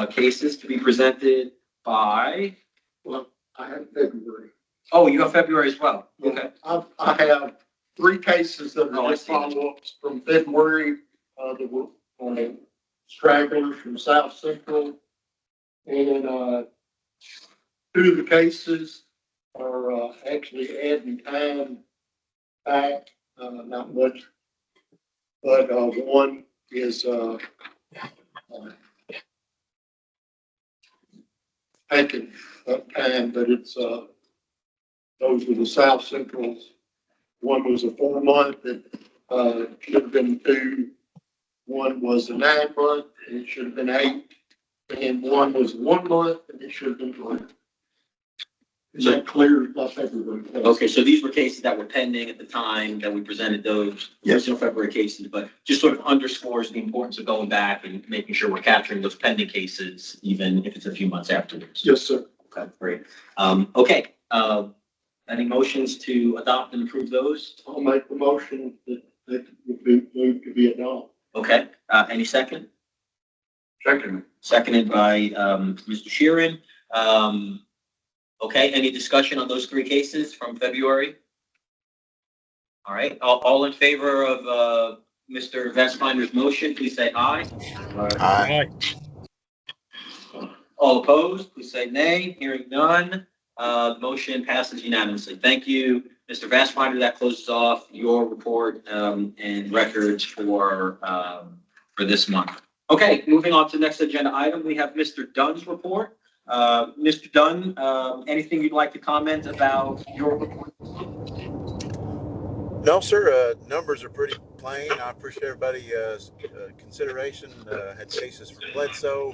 cases to be presented by, Well, I have February. oh, you have February as well. Okay. I have 3 cases that Oh, are I just see. follow-ups from February, that were stragglers from South Central. And 2 of the cases are actually adding time back, not much. But one is taking up time, but it's those were the South Centrals. One was a 4-month that should have been 2. One was a 9-month and it should have been 8. And one was 1 month and it should have been 3. Is that clear? Not everybody. Okay, so these were cases that were pending at the time that we presented those original February cases, but just sort of underscores the importance of going back and making sure we're capturing those pending cases, even if it's a few months afterwards. Yes, sir. Okay, great. Okay, any motions to adopt and approve those? I'll make the motion that would be moved to be adopted. Okay, any second? Second. Seconded by Mr. Sheeran. Okay, any discussion on those 3 cases from February? All right, all in favor of Mr. Vastbinder's motion, please say aye. Aye. All opposed, please say nay. Hearing none, the motion passes unanimously. Thank you, Mr. Bassfider, that closes off your report and records for this month. Okay, moving on to the next agenda item, we have Mr. Dunn's report. Mr. Dunn, anything you'd like to comment about your report? No, sir. Numbers are pretty plain. I appreciate everybody's consideration. Had cases from Bledsoe,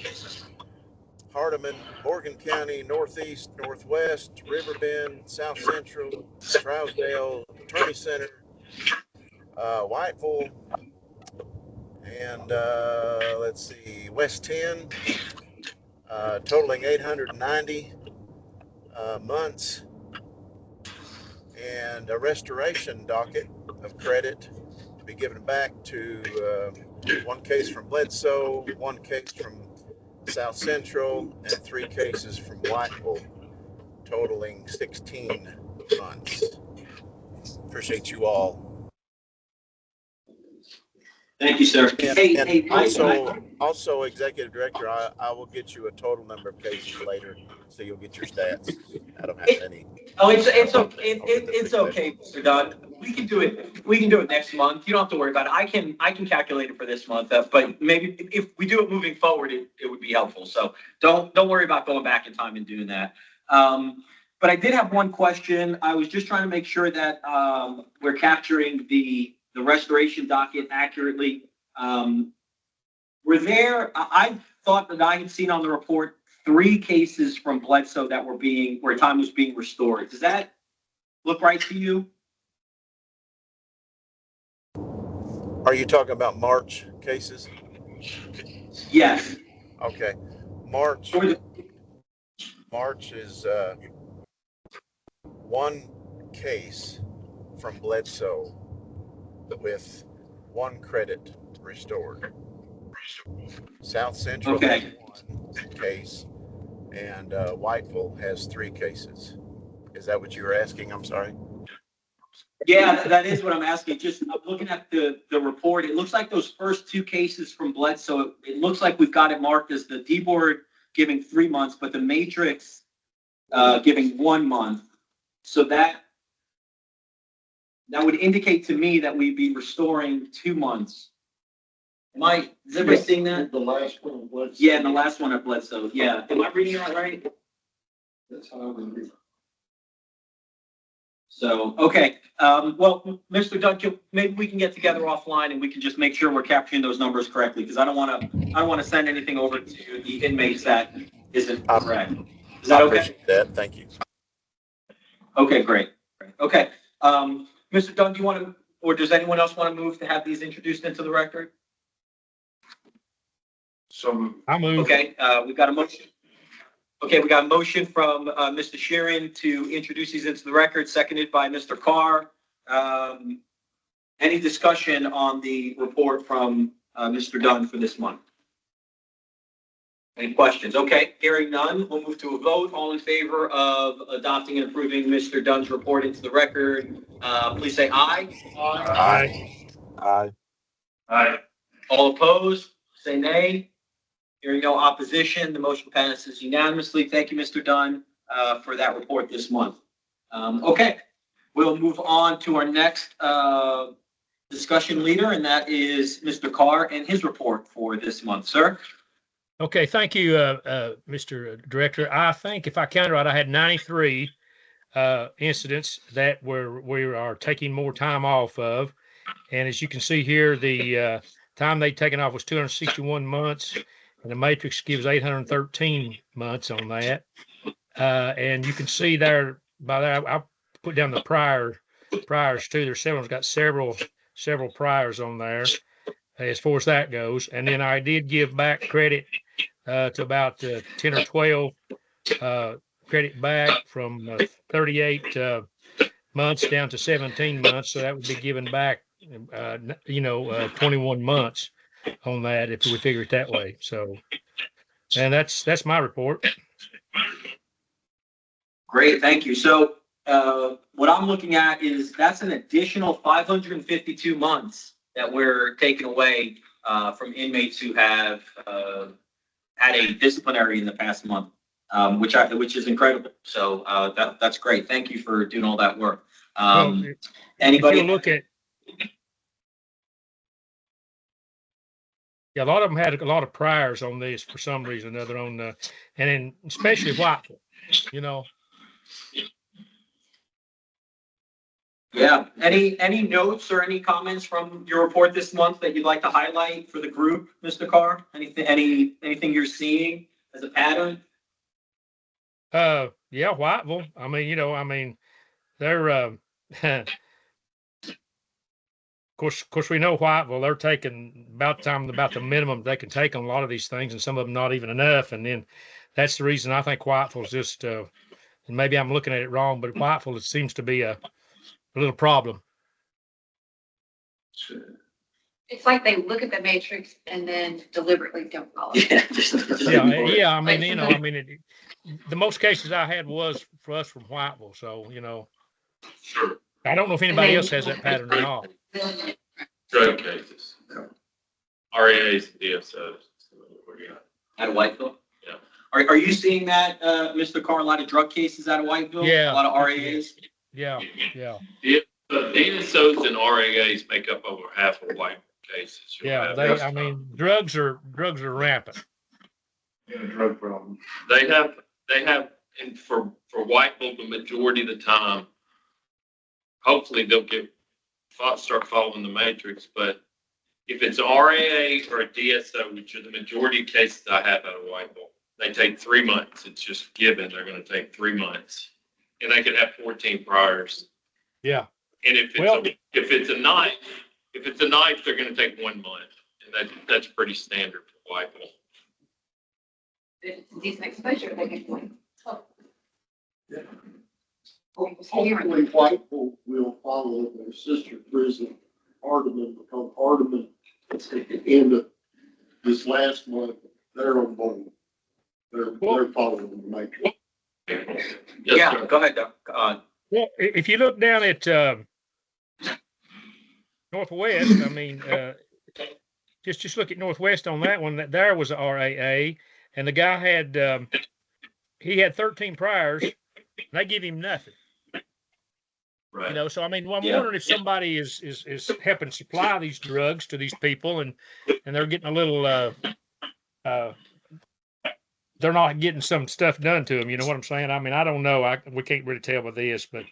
Hardeman, Morgan County, Northeast, Northwest, Riverbend, South Central, Trousdale, Attorney Center, Whiteville, and let's see, West 10, totaling 890 months, and a restoration docket of credit to be given back to one case from Bledsoe, one case from South Central, and 3 cases from Whiteville, totaling 16 months. Appreciate you all. Thank you, sir. And Mike, also, Executive Director, I will get you a total number of cases later, so you'll get your stats. I don't have any. Oh, it's okay. It's okay, Mr. Dunn. We can do it. We can do it next month. You don't have to worry about it. I can calculate it for this month. But maybe if we do it moving forward, it would be helpful. So don't worry about going back in time and doing that. But I did have one question. I was just trying to make sure that we're capturing the restoration docket accurately. Were there? I thought that I had seen on the report 3 cases from Bledsoe that were where time was being restored. Does that look right to you? Are you talking about March cases? Yes. Okay. March is 1 case from Bledsoe with 1 credit restored. South Central has 1 case, and Whiteville has 3 cases. Is that what you were asking? I'm sorry. Yeah, that is what I'm asking. Just I'm looking at the report. It looks like those first 2 cases from Bledsoe, it looks like we've got it marked as the D-board giving 3 months, but the matrix giving 1 month. So that would indicate to me that we'd be restoring 2 months. Is everybody seeing that? The last one was. Yeah, and the last one at Bledsoe. Yeah. Am I reading that right? That's how I would read it. So, okay. Well, Mr. Duncan, maybe we can get together offline and we can just make sure we're capturing those numbers correctly, because I don't want to send anything over to the inmates that isn't correct. Is that okay? Appreciate that. Thank you. Okay, great. Okay. Mr. Dunn, do you want to, or does anyone else want to move to have these introduced into the record? I'll move. Okay, we've got a motion. Okay, we got a motion from Mr. Sheeran to introduce these into the record, seconded by Mr. Carr. Any discussion on the report from Mr. Dunn for this month? Any questions? Okay, hearing none, we'll move to a vote. All in favor of adopting and approving Mr. Dunn's report into the record, please say aye. Aye. Aye. Aye. All opposed, say nay. Hearing no opposition, the motion passes unanimously. Thank you, Mr. Dunn, for that report this month. Okay, we'll move on to our next discussion leader, and that is Mr. Carr and his report for this month. Sir? Okay, thank you, Mr. Director. I think if I counted right, I had 93 incidents that we are taking more time off of. And as you can see here, the time they'd taken off was 261 months. And the matrix gives 813 months on that. And you can see there, by that, I'll put down the priors too. There's got several priors on there as far as that goes. And then I did give back credit to about 10 or 12 credit back from 38 months down to 17 months. So that would be given back, 21 months on that if we figure it that way. So, and that's my report. Great, thank you. So what I'm looking at is that's an additional 552 months that we're taking away from inmates who have had a disciplinary in the past month, which is incredible. So that's great. Thank you for doing all that work. Well, if you Anybody? look at, yeah, a lot of them had a lot of priors on this for some reason or another on the, and then especially Whiteville, you know. Yeah. Any notes or any comments from your report this month that you'd like to highlight for the group, Mr. Carr? Anything you're seeing as a pattern? Yeah, Whiteville. I mean, you know, I mean, they're, of course, we know Whiteville, they're taking about the minimum they can take on a lot of these things, and some of them not even enough. And then that's the reason I think Whiteville's just, and maybe I'm looking at it wrong, but Whiteville, it seems to be a little problem. It's like they look at the matrix and then deliberately don't follow it. Yeah, I mean, Like you know, I mean, the most cases I had was for us from Whiteville, so, you know, Sure. I don't know if anybody else has that pattern or not. Drug cases. RAs and DSOs. Out of Whiteville? Yeah. Are you seeing that, Mr. Carr, a lot of drug cases out of Whiteville? Yeah. A lot of RAs? Yeah. The DSOs and RAs make up over half of white cases. You'll Yeah, have- I mean, drugs are rampant. And a drug problem. They have, and for Whiteville, the majority of the time, hopefully they'll start following the matrix, but if it's RAA or a DSO, which are the majority of cases I have out of Whiteville, they take 3 months. It's just given, they're gonna take 3 months. And they could have 14 priors. Yeah. And if it's a knife, they're gonna take 1 month. And that's pretty standard for Whiteville. If it's a decent exposure, they get one. Hopefully Whiteville will follow their sister prison, Hardeman, because Hardeman, at the end of this last month, they're on board. They're following the matrix. Yes, Yeah, sir. go ahead, Doc. Well, if you look down at Northwest, I mean, just look at Northwest on that one. That there was a RAA, and the guy had he had 13 priors. And they give him nothing. Right. You know, so I mean, well, I'm Yeah. wondering if somebody is helping supply these drugs to these people, and they're getting a little they're not getting some stuff done to them. You know what I'm saying? I mean, I don't know. We can't really tell with this, but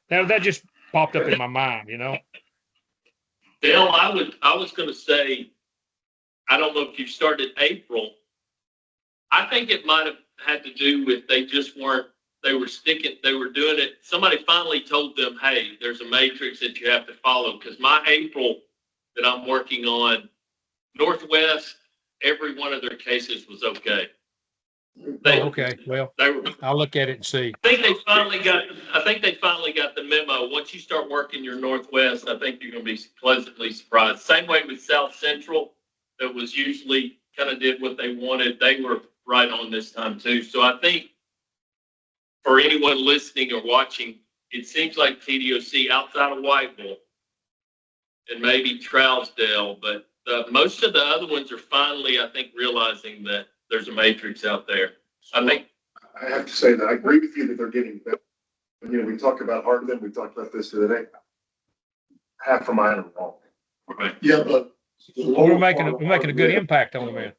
that just popped up in my mind. You know. Dale, I was gonna say, I don't know if you started April. I think it might have had to do with they were doing it. Somebody finally told them, hey, there's a matrix that you have to follow. Because my April that I'm working on, Northwest, every one of their cases was okay. Okay. Well, They were, I'll look at it and see. I think they finally got the memo. Once you start working your Northwest, I think you're going to be pleasantly surprised. Same way with South Central, that was usually kind of did what they wanted. They were right on this time too. So I think for anyone listening or watching, it seems like TDOC outside of Whiteville and maybe Trousdale, but most of the other ones are finally, I think, realizing that there's a matrix out there. I have to say that I agree with you that they're getting better. You know, we talk about Hardeman, we talked about this the other day. Half a mile are wrong. Right. Yeah, but. We're making a good impact on them, man.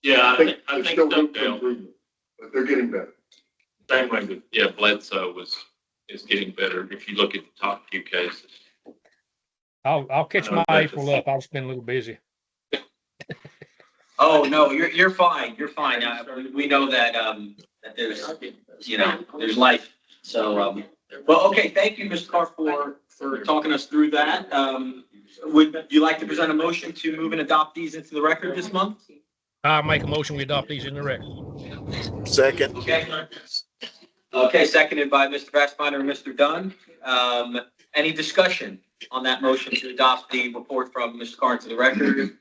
Yeah, I think there's so, still room for Dale. improvement, but they're getting better. Same way with, Bledsoe is getting better if you look at the top few cases. I'll catch my April up. I've been a little busy. Oh, no, you're fine. You're fine. We know that, that there's, there's life. So, well, okay. Thank you, Mr. Carr, for talking us through that. Would you like to present a motion to move and adopt these into the record this month? I'll make a motion. We adopt these in the record. Second. Okay, seconded by Mr. Bassminer and Mr. Dunn. Any discussion on that motion to adopt the report from Mr. Carr into the record?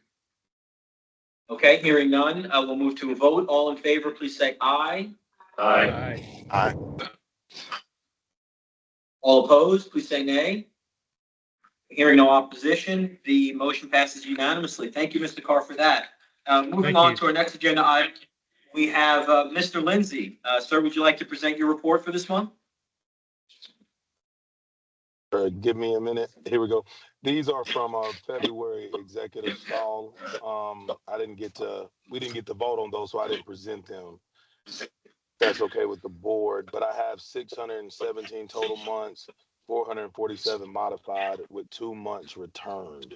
Okay, hearing none, we'll move to a vote. All in favor, please say aye. Aye. Aye. All opposed, please say nay. Hearing no opposition, the motion passes unanimously. Thank you, Mr. Carr, for that. Moving Thank on you. to our next agenda item, we have Mr. Lindsay. Sir, would you like to present your report for this month? Give me a minute. Here we go. These are from February executive stall. We didn't get to vote on those, so I didn't present them. That's okay with the board, but I have 617 total months, 447 modified with 2 months returned.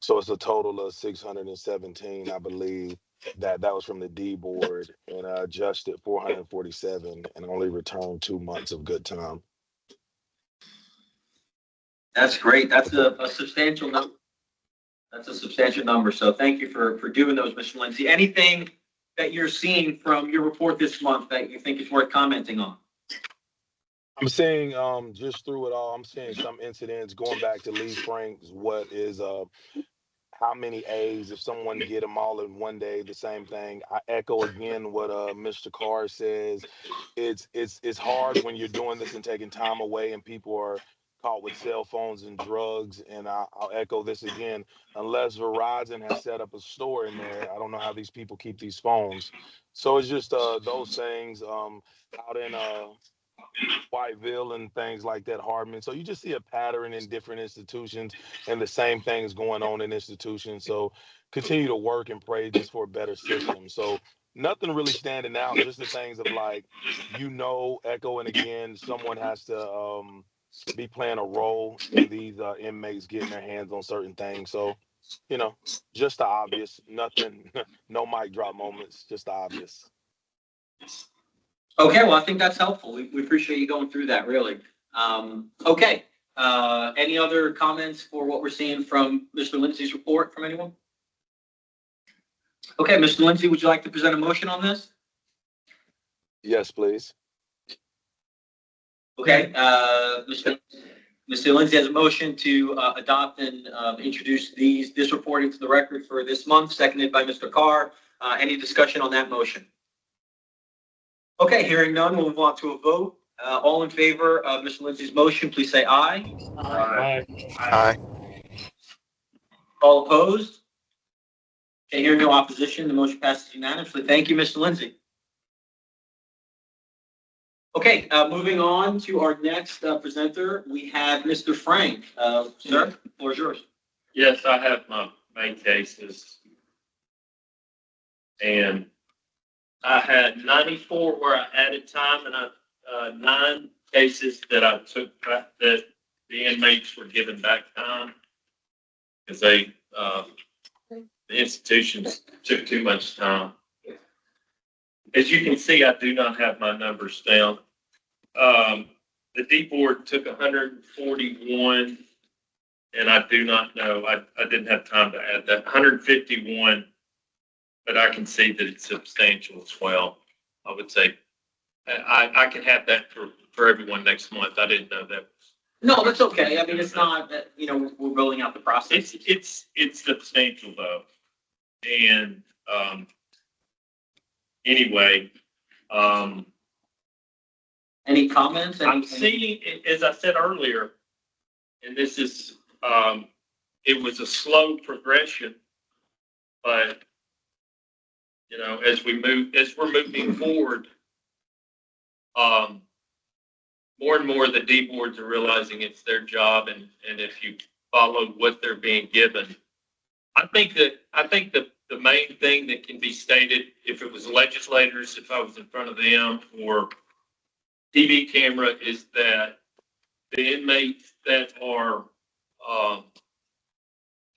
So it's a total of 617, I believe. That was from the D board, and I adjusted 447 and only returned 2 months of good time. That's great. That's a substantial number. That's a substantial number. So thank you for doing those, Mr. Lindsay. Anything that you're seeing from your report this month that you think is worth commenting on? I'm seeing just through it all, I'm seeing some incidents going back to Lee Frank's. What is how many A's if someone get them all in one day? The same thing. I echo again what Mr. Carr says. It's hard when you're doing this and taking time away, and people are caught with cell phones and drugs. And I'll echo this again. Unless Verizon has set up a store in there, I don't know how these people keep these phones. So it's just those things out in Whiteville and things like that, Hardman. So you just see a pattern in different institutions and the same things going on in institutions. So continue to work and pray just for a better system. So nothing really standing out, just the things of like, echoing again, someone has to be playing a role in these inmates getting their hands on certain things. So, just the obvious, nothing, no mic drop moments, just the obvious. Okay, well, I think that's helpful. We appreciate you going through that, really. Okay. Any other comments for what we're seeing from Mr. Lindsay's report from anyone? Okay, Mr. Lindsay, would you like to present a motion on this? Yes, please. Okay, Mr. Lindsay has a motion to adopt and introduce this report into the record for this month, seconded by Mr. Carr. Any discussion on that motion? Okay, hearing none, we'll move on to a vote. All in favor of Mr. Lindsay's motion, please say aye. Aye. All opposed? Okay, hearing no opposition, the motion passes unanimously. Thank you, Mr. Lindsay. Okay, moving on to our next presenter, we have Mr. Frank. Sir, the floor is yours. Yes, I have my main cases. And I had 94 where I added time, and 9 cases that I took back, that the inmates were given back time because the institutions took too much time. As you can see, I do not have my numbers down. The D board took 141, and I do not know. I didn't have time to add that. 151. But I can see that it's substantial as well. I would say I can have that for everyone next month. I didn't know that. No, that's okay. I mean, it's not that, we're rolling out the process. It's substantial though. And anyway, any comments? I'm seeing, as I said earlier, and this is, it was a slow progression, but as we're moving forward, more and more the D boards are realizing it's their job, and if you follow what they're being given, I think the main thing that can be stated, if it was legislators, if I was in front of them, or TV camera, is that the inmates that are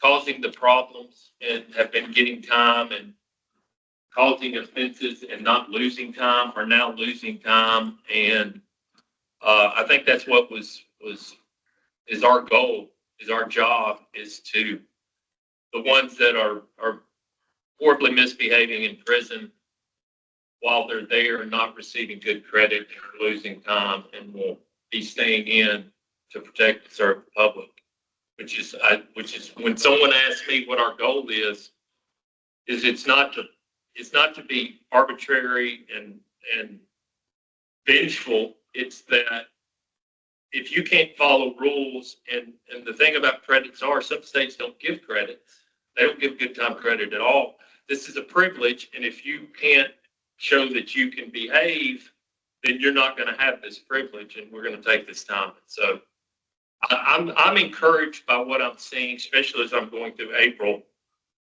causing the problems and have been getting time and causing offenses and not losing time are now losing time. And I think that's what is our goal, is our job, is to the ones that are horribly misbehaving in prison while they're there and not receiving good credit and losing time, and will be staying in to protect and serve the public, which is when someone asks me what our goal is it's not to be arbitrary and vengeful. It's that if you can't follow rules, and the thing about credits are, some states don't give credits. They don't give good time credit at all. This is a privilege, and if you can't show that you can behave, then you're not going to have this privilege, and we're going to take this time. So I'm encouraged by what I'm seeing, especially as I'm going through April.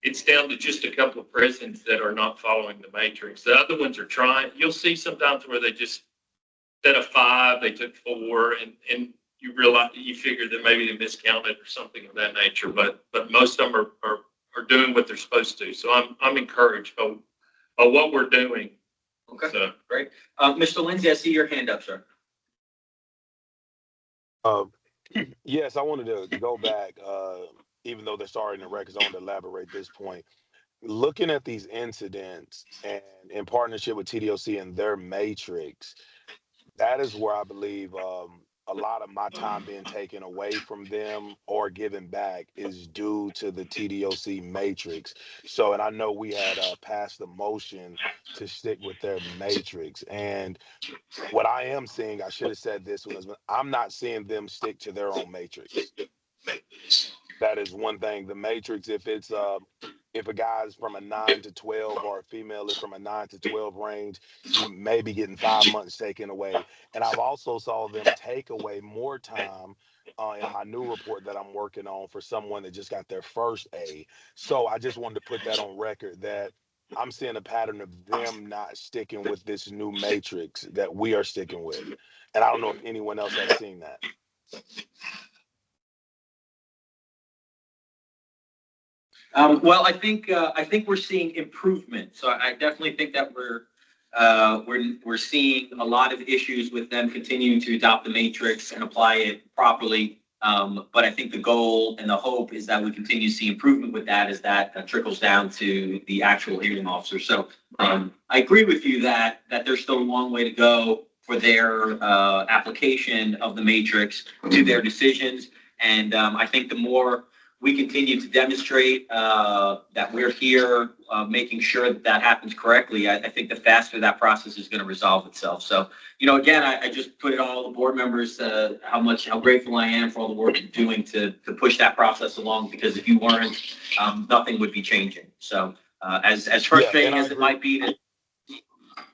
It's down to just a couple of prisons that are not following the matrix. The other ones are trying. You'll see sometimes where they just, instead of 5, they took 4, and you realize, you figure that maybe they miscounted or something of that nature. But most of them are doing what they're supposed to. So I'm encouraged by what we're doing. Okay, So, great. Mr. Lindsay, I see your hand up, sir. Yes, I wanted to go back, even though they're starting the records, I want to elaborate this point. Looking at these incidents and in partnership with TDOC and their matrix, that is where I believe a lot of my time being taken away from them or given back is due to the TDOC matrix. So, and I know we had passed the motion to stick with their matrix. And what I am seeing, I should have said this when I'm not seeing them stick to their own matrix. That is one thing. The matrix, if a guy's from a 9 to 12 or a female is from a 9 to 12 range, she may be getting 5 months taken away. And I've also saw them take away more time in my new report that I'm working on for someone that just got their first A. So I just wanted to put that on record that I'm seeing a pattern of them not sticking with this new matrix that we are sticking with. And I don't know if anyone else has seen that. Well, I think we're seeing improvement. So I definitely think that we're seeing a lot of issues with them continuing to adopt the matrix and apply it properly. But I think the goal and the hope is that we continue to see improvement with that as that trickles down to the actual hearing officer. So I agree with you that there's still a long way to go for their application of the matrix to their decisions. And I think the more we continue to demonstrate that we're here making sure that happens correctly, I think the faster that process is going to resolve itself. So, again, I just put it on all the board members how grateful I am for all the work you're doing to push that process along, because if you weren't, nothing would be changing. So as frustrating as it might be that,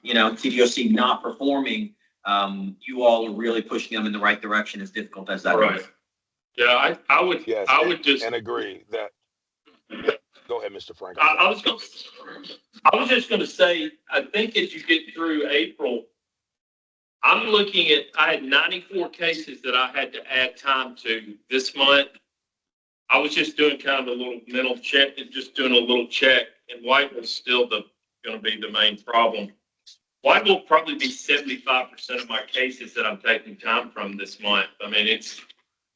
TDOC not performing, you all are really pushing them in the right direction, as difficult as that right. is. Yeah, I would, Yes, I would just, and agree that. Go ahead, Mr. Frank. I was just going to say, I think as you get through April, I'm looking at, I had 94 cases that I had to add time to this month. I was just doing kind of a little mental check and just doing a little check, and White was still going to be the main problem. White will probably be 75% of my cases that I'm taking time from this month. I mean,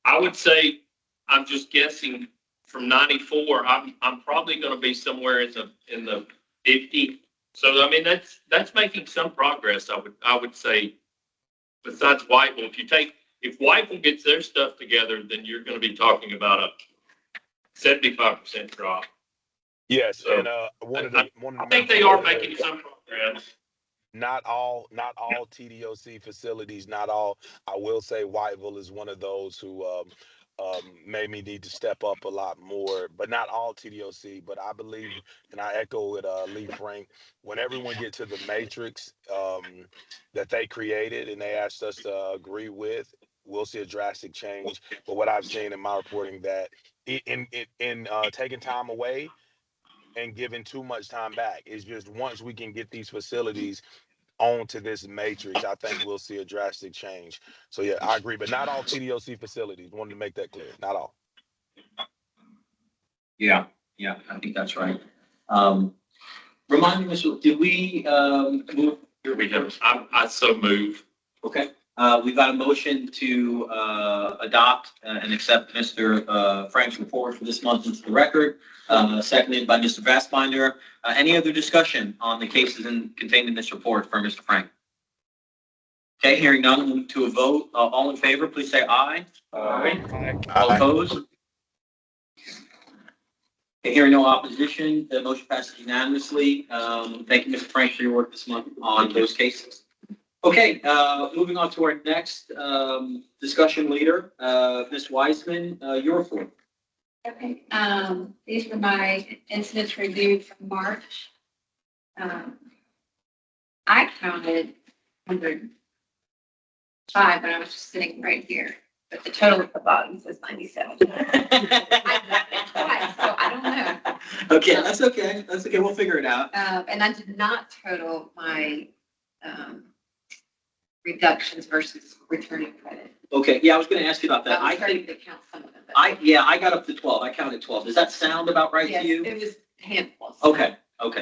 I would say, I'm just guessing from 94, I'm probably going to be somewhere in the 50. So I mean, that's making some progress. I would say, besides Whiteville, if Whiteville gets their stuff together, then you're going to be talking about a 75% drop. Yes, So, and I think they are making some progress. Not all TDOC facilities, not all. I will say Whiteville is one of those who made me need to step up a lot more, but not all TDOC. But I believe, and I echo with Lee Frank, when everyone get to the matrix that they created and they asked us to agree with, we'll see a drastic change. But what I've seen in my reporting that in taking time away and giving too much time back, is just once we can get these facilities onto this matrix, I think we'll see a drastic change. So yeah, I agree, but not all TDOC facilities. Wanted to make that clear. Not all. Yeah, I think that's right. Remind me, Mr. Did we move? Here we have, I so move. Okay. We've got a motion to adopt and accept Mr. Frank's report for this month into the record, seconded by Mr. Vastbinder. Any other discussion on the cases contained in this report for Mr. Frank? Okay, hearing none, move to a vote. All in favor, please say aye. Aye. All opposed? Okay, hearing no opposition, the motion passes unanimously. Thank you, Mr. Frank, for your work this month on those cases. Okay, moving on to our next discussion leader, Ms. Wiseman, your report. Okay, these were my incidents reviewed from March. I counted 100 5 when I was just sitting right here, but the total at the bottom says 97. So I don't know. Okay, that's okay. That's okay. We'll figure it out. And I did not total my, reductions versus returning credit. Okay, yeah, I was gonna ask you about that. I I was starting think, to count some of them. but- I got up to 12. I counted 12. Does that sound about right Yes, to you? it was handfuls. Okay,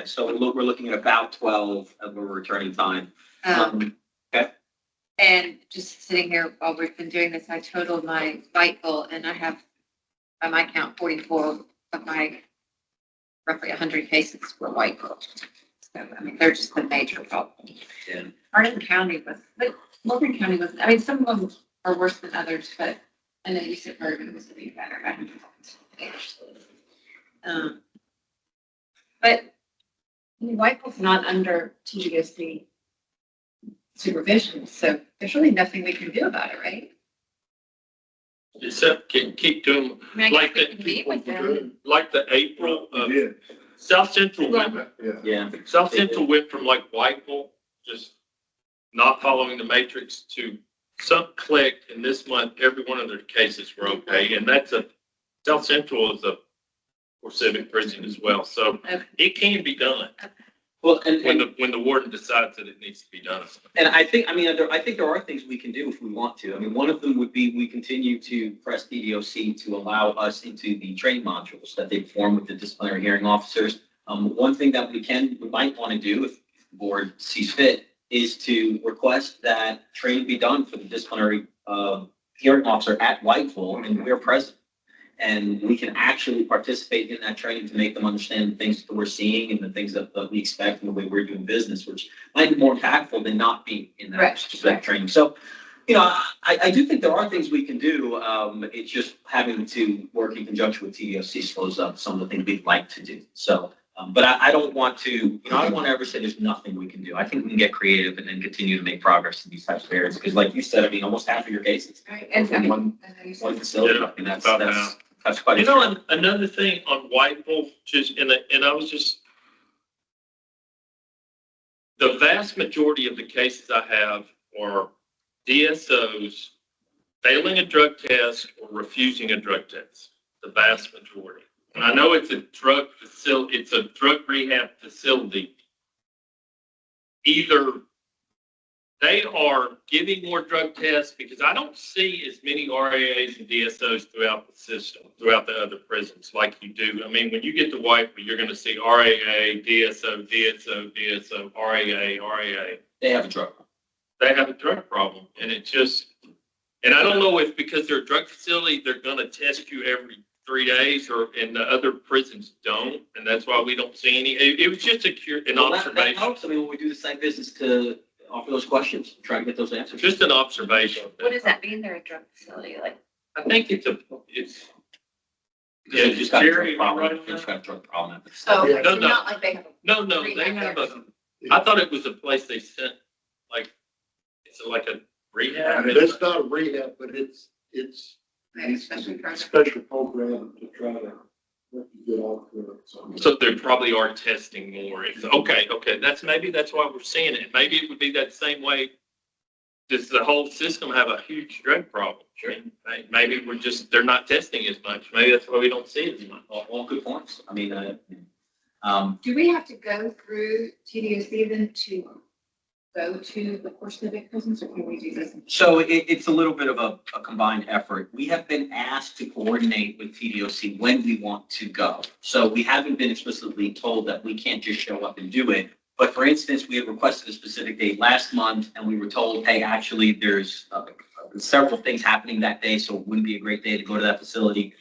so we're looking at about 12 of a returning time. Okay. And just sitting here while we've been doing this, I totaled my light bill and I have, by my count, 44 of my roughly 100 cases were white bill. So, I mean, they're just the major problem. Yeah. Hardin County was, but Morgan County was, I mean, some of them are worse than others, but I know you said Bergen was getting better. But I mean, white bill's not under TDOC supervision, so there's really nothing we can do about it, right? Except keep doing, I mean, I like guess we the, can meet with them. like the April, Yeah, South Central went, yeah. Yeah. South Central went from like Whiteville, just not following the matrix to some clicked, and this month, every one of their cases were okay, and that's South Central is a for civic prison as well, so Okay. it can be done Well, and when the warden decides that it needs to be done. I think, I think there are things we can do if we want to. I mean, one of them would be we continue to press DDOC to allow us into the training modules that they perform with the disciplinary hearing officers. One thing that we might want to do if the board sees fit is to request that training be done for the disciplinary hearing officer at Whiteville, and we're present. And we can actually participate in that training to make them understand the things that we're seeing and the things that we expect and the way we're doing business, which might be more impactful than not being in that Right. specific training. So, I do think there are things we can do. It's just having to work in conjunction with TDOC slows up some of the things we'd like to do. So, but I don't want to, I don't want to ever say there's nothing we can do. I think we can get creative and then continue to make progress in these types of areas. Because like you said, I mean, almost half of your cases Right, and I from mean, one I know you said- facility. Yeah, I mean, that's quite. Another thing on Whiteville, and I was just, the vast majority of the cases I have are DSOs failing a drug test or refusing a drug test, the vast majority. And I know it's a drug facility, it's a drug rehab facility. Either they are giving more drug tests, because I don't see as many RAAs and DSOs throughout the system, throughout the other prisons like you do. I mean, when you get to Whiteville, you're going to see RAA, DSO, RAA. They have a drug. They have a drug problem, and it just, and I don't know if because they're a drug facility, they're going to test you every 3 days, and the other prisons don't, and that's why we don't see any. It was just an Well, that observation. helps. I mean, when we do the site visits to offer those questions, try to get those answers. Just an observation. What does that mean? They're a drug facility, like? I think it's Because they just got a drug Jerry, problem. right They just got a drug problem. So Yeah. it's No, no. not like they have a. no, they have I thought it was a place they sent, like, it's like a I rehab. mean, it's not a rehab, but it's Especially a for. special program to try to let you get off the. So they probably are testing more. Okay, maybe that's why we're seeing it. Maybe it would be that same way. Does the whole system have a huge drug problem? Sure. Maybe they're not testing as much. Maybe that's why we don't see it as much. All good points. I mean, Do we have to go through TDOC then to go to the core civic prisons, or can we do this? so it's a little bit of a combined effort. We have been asked to coordinate with TDOC when we want to go. So we haven't been explicitly told that we can't just show up and do it. But for instance, we had requested a specific date last month, and we were told, hey, actually, there's several things happening that day, so it wouldn't be a great day to go to that facility.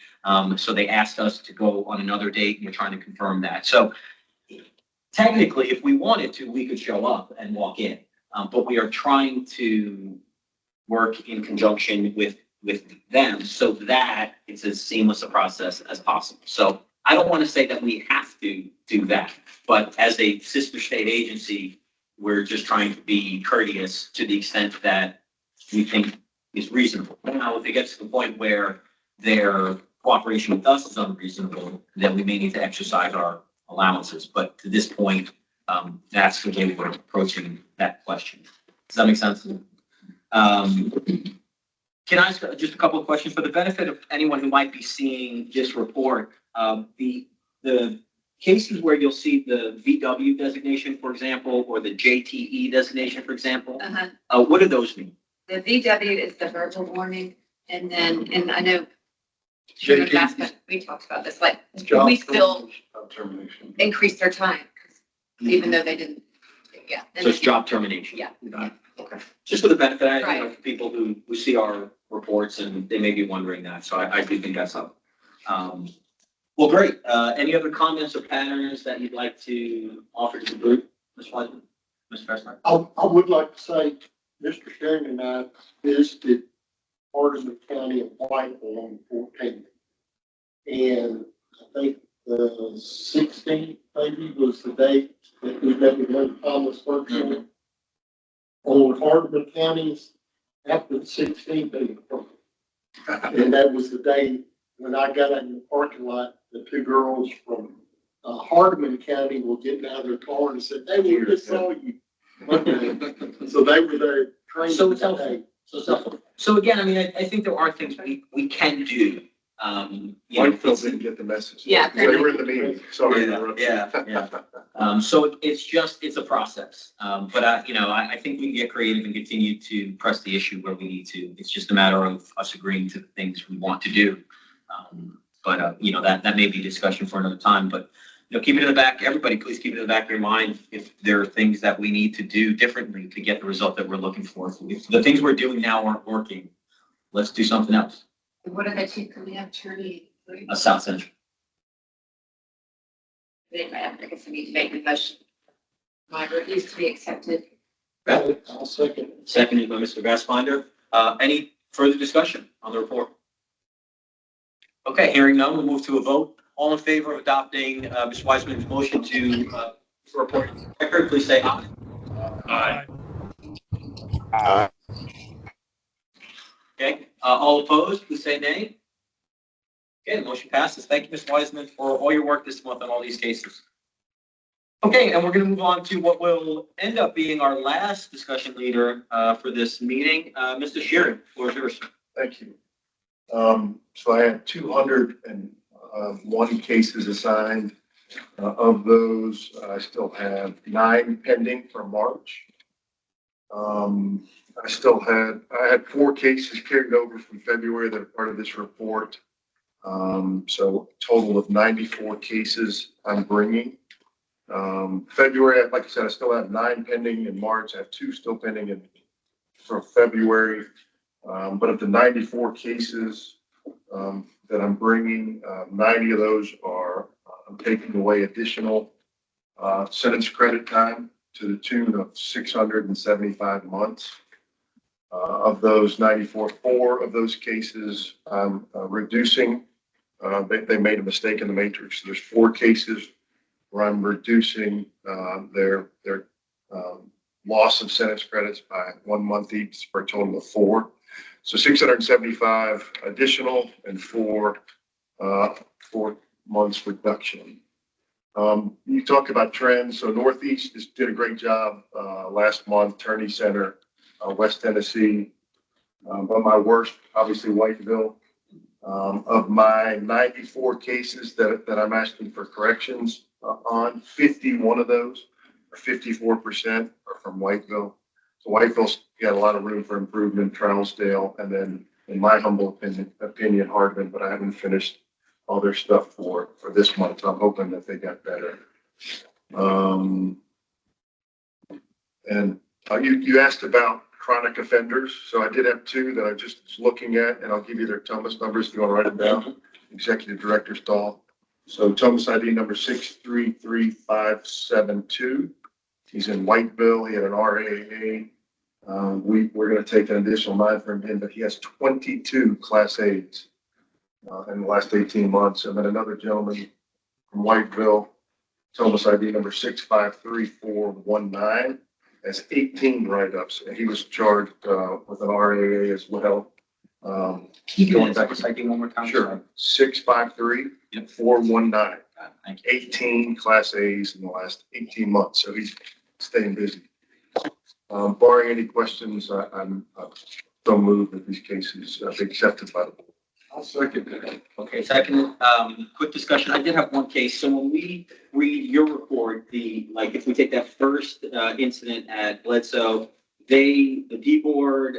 So they asked us to go on another date, and we're trying to confirm that. So technically, if we wanted to, we could show up and walk in. But we are trying to work in conjunction with them so that it's as seamless a process as possible. So I don't want to say that we have to do that, but as a sister state agency, we're just trying to be courteous to the extent that we think is reasonable. Now, if it gets to the point where their cooperation with us is unreasonable, then we may need to exercise our allowances. But to this point, that's the way we're approaching that question. Does that make sense? Can I ask just a couple of questions for the benefit of anyone who might be seeing this report? The cases where you'll see the VW designation, for example, or the JTE designation, for example, what do those mean? The VW is the verbal warning, and then, and I know Chairman Bassman, we talked about this, like, we still Termination. increase their time, even though they didn't, yeah. So it's job termination. Yeah. Okay. Just for the benefit, you know, Right. for people who see our reports and they may be wondering that. So I do think that's up. Well, great. Any other comments or patterns that you'd like to offer to the group, Ms. Wiseman, Mr. Fessler? I would like to say, Mr. Sharon and I visited Hardeman County and Whiteville on the 14th. And I think the 16th maybe was the date that we met with Lynn Thomas virtually. On Hardeman counties, after the 16th, they were perfect. And that was the day when I got in the parking lot, the two girls from Hardeman County were getting out of their car and said, "Hey, we just saw you." So they were there training. So it's helpful. So again, I mean, I think there are things we can do. You know, Whitefield didn't get the message. Yeah. They were in the meeting. Sorry. Yeah. So it's a process. But I think we can get creative and continue to press the issue where we need to. It's just a matter of us agreeing to the things we want to do. But that may be a discussion for another time, but keep it in the back. Everybody, please keep it in the back of your mind. If there are things that we need to do differently to get the result that we're looking for. If the things we're doing now aren't working, let's do something else. What are the two coming up, Charlie? South Central. I guess I need to make the motion. My reviews to be accepted. I'll second. Seconded by Mr. Bassfinder. Any further discussion on the report? Okay, hearing none, we'll move to a vote. All in favor of adopting Ms. Wiseman's motion to report record, please say aye. Aye. Okay, all opposed, please say nay. Okay, the motion passes. Thank you, Ms. Wiseman, for all your work this month on all these cases. Okay, and we're going to move on to what will end up being our last discussion leader for this meeting. Mr. Sheeran, floor is yours. Thank you. So I had 201 cases assigned. Of those, I still have 9 pending for March. I had 4 cases carried over from February that are part of this report. So a total of 94 cases I'm bringing. February, like I said, I still have 9 pending in March. I have 2 still pending for February. But of the 94 cases that I'm bringing, 90 of those are I'm taking away additional sentence credit time to the tune of 675 months. Of those 94, 4 of those cases I'm reducing. They made a mistake in the matrix. There's 4 cases where I'm reducing their loss of sentence credits by 1 month each for a total of 4. So 675 additional and 4 months reduction. You talk about trends. So Northeast just did a great job last month. Turney Center, West Tennessee. But my worst, obviously, Whiteville. Of my 94 cases that I'm asking for corrections on, 51 of those, or 54%, are from Whiteville. So Whiteville's got a lot of room for improvement, Trousdale, and then, in my humble opinion, Hardman, but I haven't finished all their stuff for this month. So I'm hoping that they got better. And you asked about chronic offenders. So I did have 2 that I just was looking at, and I'll give you their Thomas numbers if you want to write them down. Executive Director Stahl. So Thomas ID number 633572. He's in Whiteville. He had an RAA. We're going to take an additional 9 from him, but he has 22 Class A's in the last 18 months. And then another gentleman from Whiteville, Thomas ID number 653419, has 18 write-ups, and he was charged with an RAA as well. Can you give that second one more time? Sure. 653419. Thank you. 18 Class A's in the last 18 months, so he's staying busy. Barring any questions, I'm so moved that these cases be accepted by the board. I'll second that. Okay, second, quick discussion. I did have one case. So when we read your report, if we take that first, incident at Bledsoe, the D board,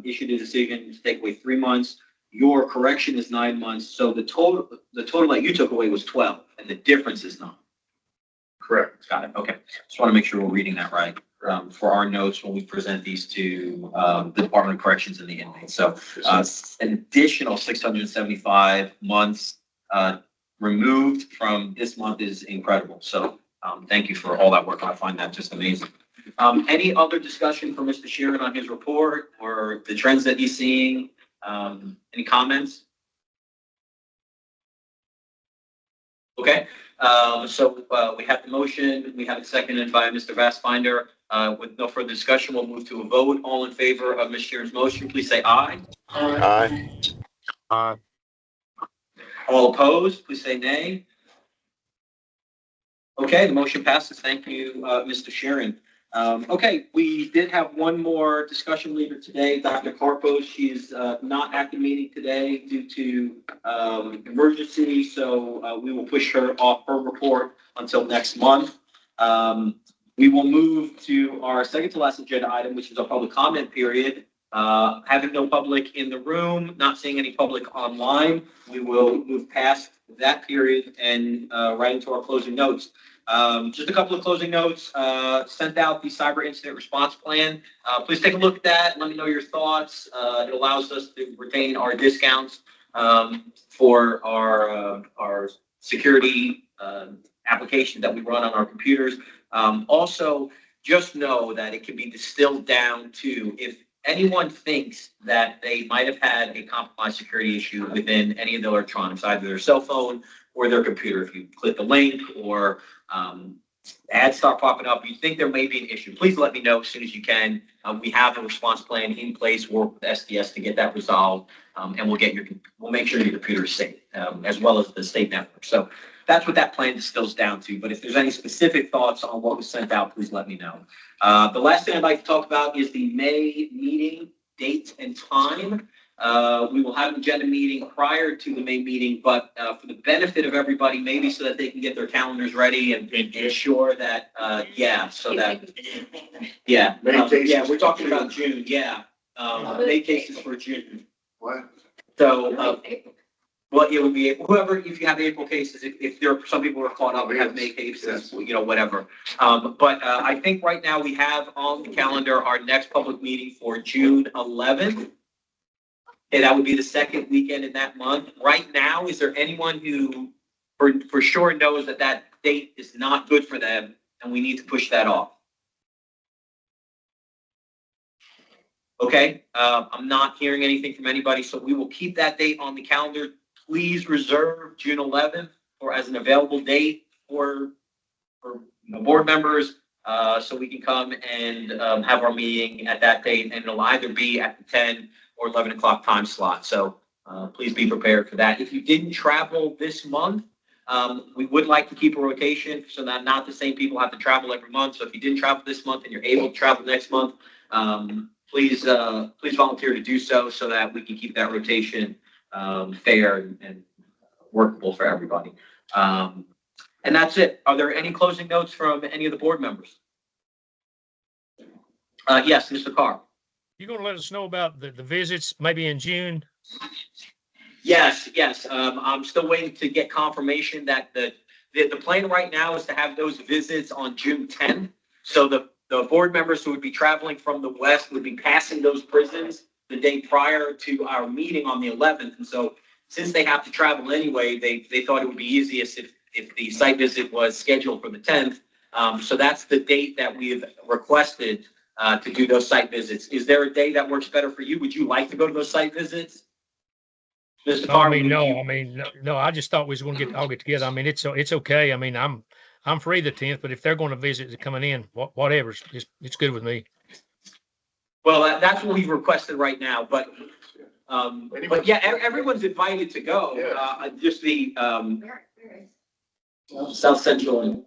issued a decision to take away 3 months. Your correction is 9 months. So the total that you took away was 12 and the difference is 9. Correct. Got it. Okay. Just want to make sure we're reading that right, for our notes when we present these to, the Department of Corrections and the inmates. So, an additional 675 months, removed from this month is incredible. So, thank you for all that work. I find that just amazing. Any other discussion for Mr. Sheeran on his report or the trends that he's seeing? Any comments? Okay, we have the motion, we have it seconded by Mr. Bassfinder. With no further discussion, we'll move to a vote. All in favor of Ms. Sheeran's motion, please say aye. Aye. Aye. All opposed, please say nay. Okay, the motion passes. Thank you, Mr. Sheeran. Okay, we did have one more discussion leader today, Dr. Carpos. She's not at the meeting today due to emergency, so we will push her off her report until next month. We will move to our second to last agenda item, which is a public comment period. Having no public in the room, not seeing any public online, we will move past that period and right into our closing notes. Just a couple of closing notes. Sent out the cyber incident response plan. Please take a look at that. Let me know your thoughts. It allows us to retain our discounts for our security application that we run on our computers. Also, just know that it can be distilled down to if anyone thinks that they might have had a compromised security issue within any of the electronics, either their cell phone or their computer. If you click the link or ads start popping up, you think there may be an issue, please let me know as soon as you can. We have a response plan in place, work with SDS to get that resolved, and we'll make sure your computer is safe, as well as the state network. So that's what that plan distills down to. But if there's any specific thoughts on what was sent out, please let me know. The last thing I'd like to talk about is the May meeting date and time. We will have an agenda meeting prior to the May meeting, but for the benefit of everybody, maybe so that they can get their calendars ready and ensure that, we're talking about June, May cases for June. What? So, well, it would be whoever, if you have April cases, if there are some people who are caught up and have May cases, whatever. But I think right now we have on the calendar our next public meeting for June 11th. And that would be the second weekend in that month. Right now, is there anyone who for sure knows that that date is not good for them and we need to push that off? Okay, I'm not hearing anything from anybody, so we will keep that date on the calendar. Please reserve June 11th or as an available date for board members, so we can come and have our meeting at that date, and it'll either be at the 10 or 11 o'clock time slot. So please be prepared for that. If you didn't travel this month, we would like to keep a rotation so that not the same people have to travel every month. So if you didn't travel this month and you're able to travel next month, please volunteer to do so that we can keep that rotation fair and workable for everybody. And that's it. Are there any closing notes from any of the board members? Yes, Mr. Carr. You gonna let us know about the visits maybe in June? Yes. I'm still waiting to get confirmation that the plan right now is to have those visits on June 10th. So the board members who would be traveling from the west would be passing those prisons the day prior to our meeting on the 11th. And so since they have to travel anyway, they thought it would be easiest if the site visit was scheduled for the 10th. So that's the date that we've requested to do those site visits. Is there a day that works better for you? Would you like to go to those site visits? Mr. No, Carr, no, I just thought we was gonna all get together. I mean, it's okay. I mean, I'm free the 10th, but if they're going to visit coming in, whatever, it's good with me. Well, that's what we've requested right now, but yeah, everyone's invited to go. Just the South Central and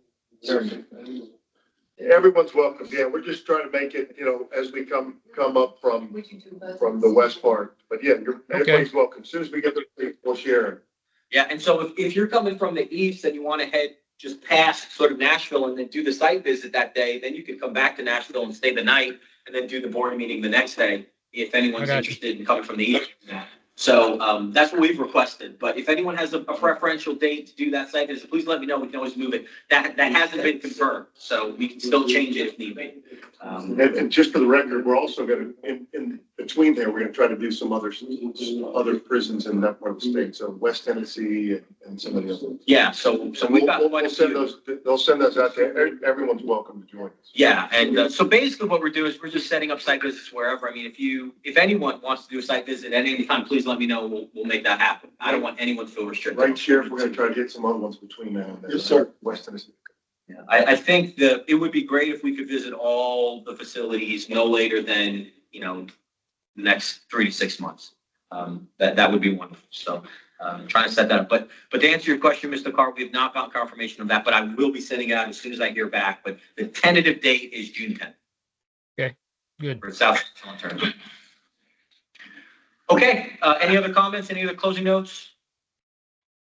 Everyone's welcome. Yeah, we're just trying to make it, as we come up from the west part. But yeah, everybody's welcome. As soon as we get there, we'll share it. Yeah, and so if you're coming from the east and you want to head just past sort of Nashville and then do the site visit that day, then you can come back to Nashville and stay the night and then do the board meeting the next day if anyone's interested in coming from the east. So that's what we've requested. But if anyone has a preferential date to do that site visit, please let me know. We can always move it. That hasn't been confirmed, so we can still change it if need be. And just for the record, we're also going to, in between there, we're going to try to do some other prisons in that part of the state. So West Tennessee and some of the others. Yeah, so we've got quite a few. They'll send those out there. Everyone's welcome to join us. Yeah, and so basically what we're doing is we're just setting up site visits wherever. I mean, if anyone wants to do a site visit at any time, please let me know. We'll make that happen. I don't want anyone to feel restricted. Right, Sheriff, we're going to try to get some other ones between now and then. Yes, sir. West Tennessee. Yeah, I think that it would be great if we could visit all the facilities no later than, the next 3 to 6 months. That would be wonderful. So trying to set that up. But to answer your question, Mr. Carr, we have not gotten confirmation of that, but I will be sending it out as soon as I hear back. But the tentative date is June 10th. Okay, good. For South Central Tournament. Okay, any other comments? Any other closing notes?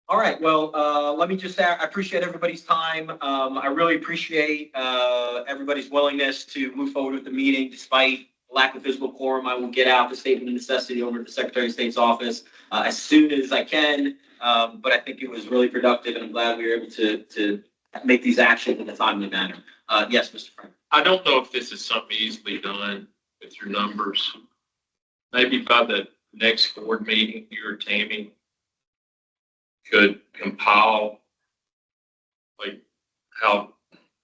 All right, well, let me just say, I appreciate everybody's time. I really appreciate everybody's willingness to move forward with the meeting despite lack of physical quorum. I will get out the statement of necessity over to the Secretary of State's office as soon as I can. But I think it was really productive, and I'm glad we were able to make these actions in a timely manner. Yes, Mr. Frank. I don't know if this is something easily done with your numbers. Maybe by the next board meeting, you or Tammy could compile like how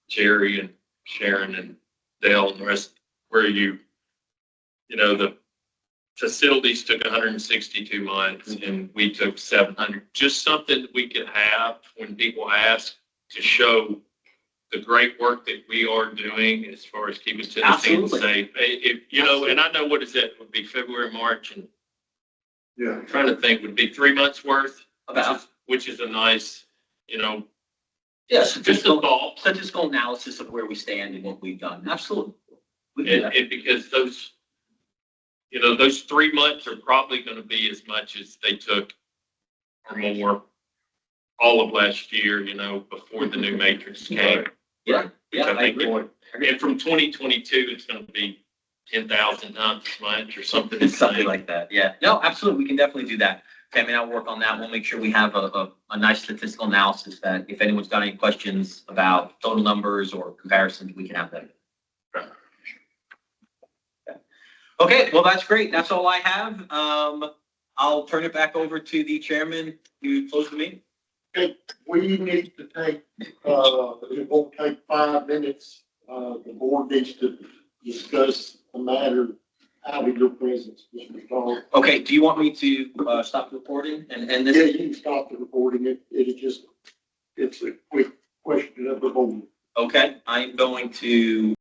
Jerry and Sharon and Dale and the rest, where the facilities took 162 months and we took 700, just something that we could have when people ask to show the great work that we are doing as far as keeping Tennessee safe. And I know what is that would be February, March, and yeah, I'm trying to think would be 3 months worth, About. which is a nice, Yes, just a thought. statistical analysis of where we stand and what we've done. Absolutely. We can do that. And because those 3 months are probably going to be as much as they took or more all of last year, before the new matrix came. Yeah, I agree. And from 2022, it's going to be 10,000 times as much or something. It's something like that. Yeah. No, absolutely. We can definitely do that. Tammy and I'll work on that. We'll make sure we have a nice statistical analysis that if anyone's got any questions about total numbers or comparisons, we can have that. Okay, well, that's great. That's all I have. I'll turn it back over to the chairman to close the meeting. Okay, we need to take, it won't take 5 minutes. The board needs to discuss the matter out of your presence, Mr. Starr. Okay, do you want me to stop the recording and Yeah, this? you can stop the recording. It's a quick question of the board. Okay, I'm going to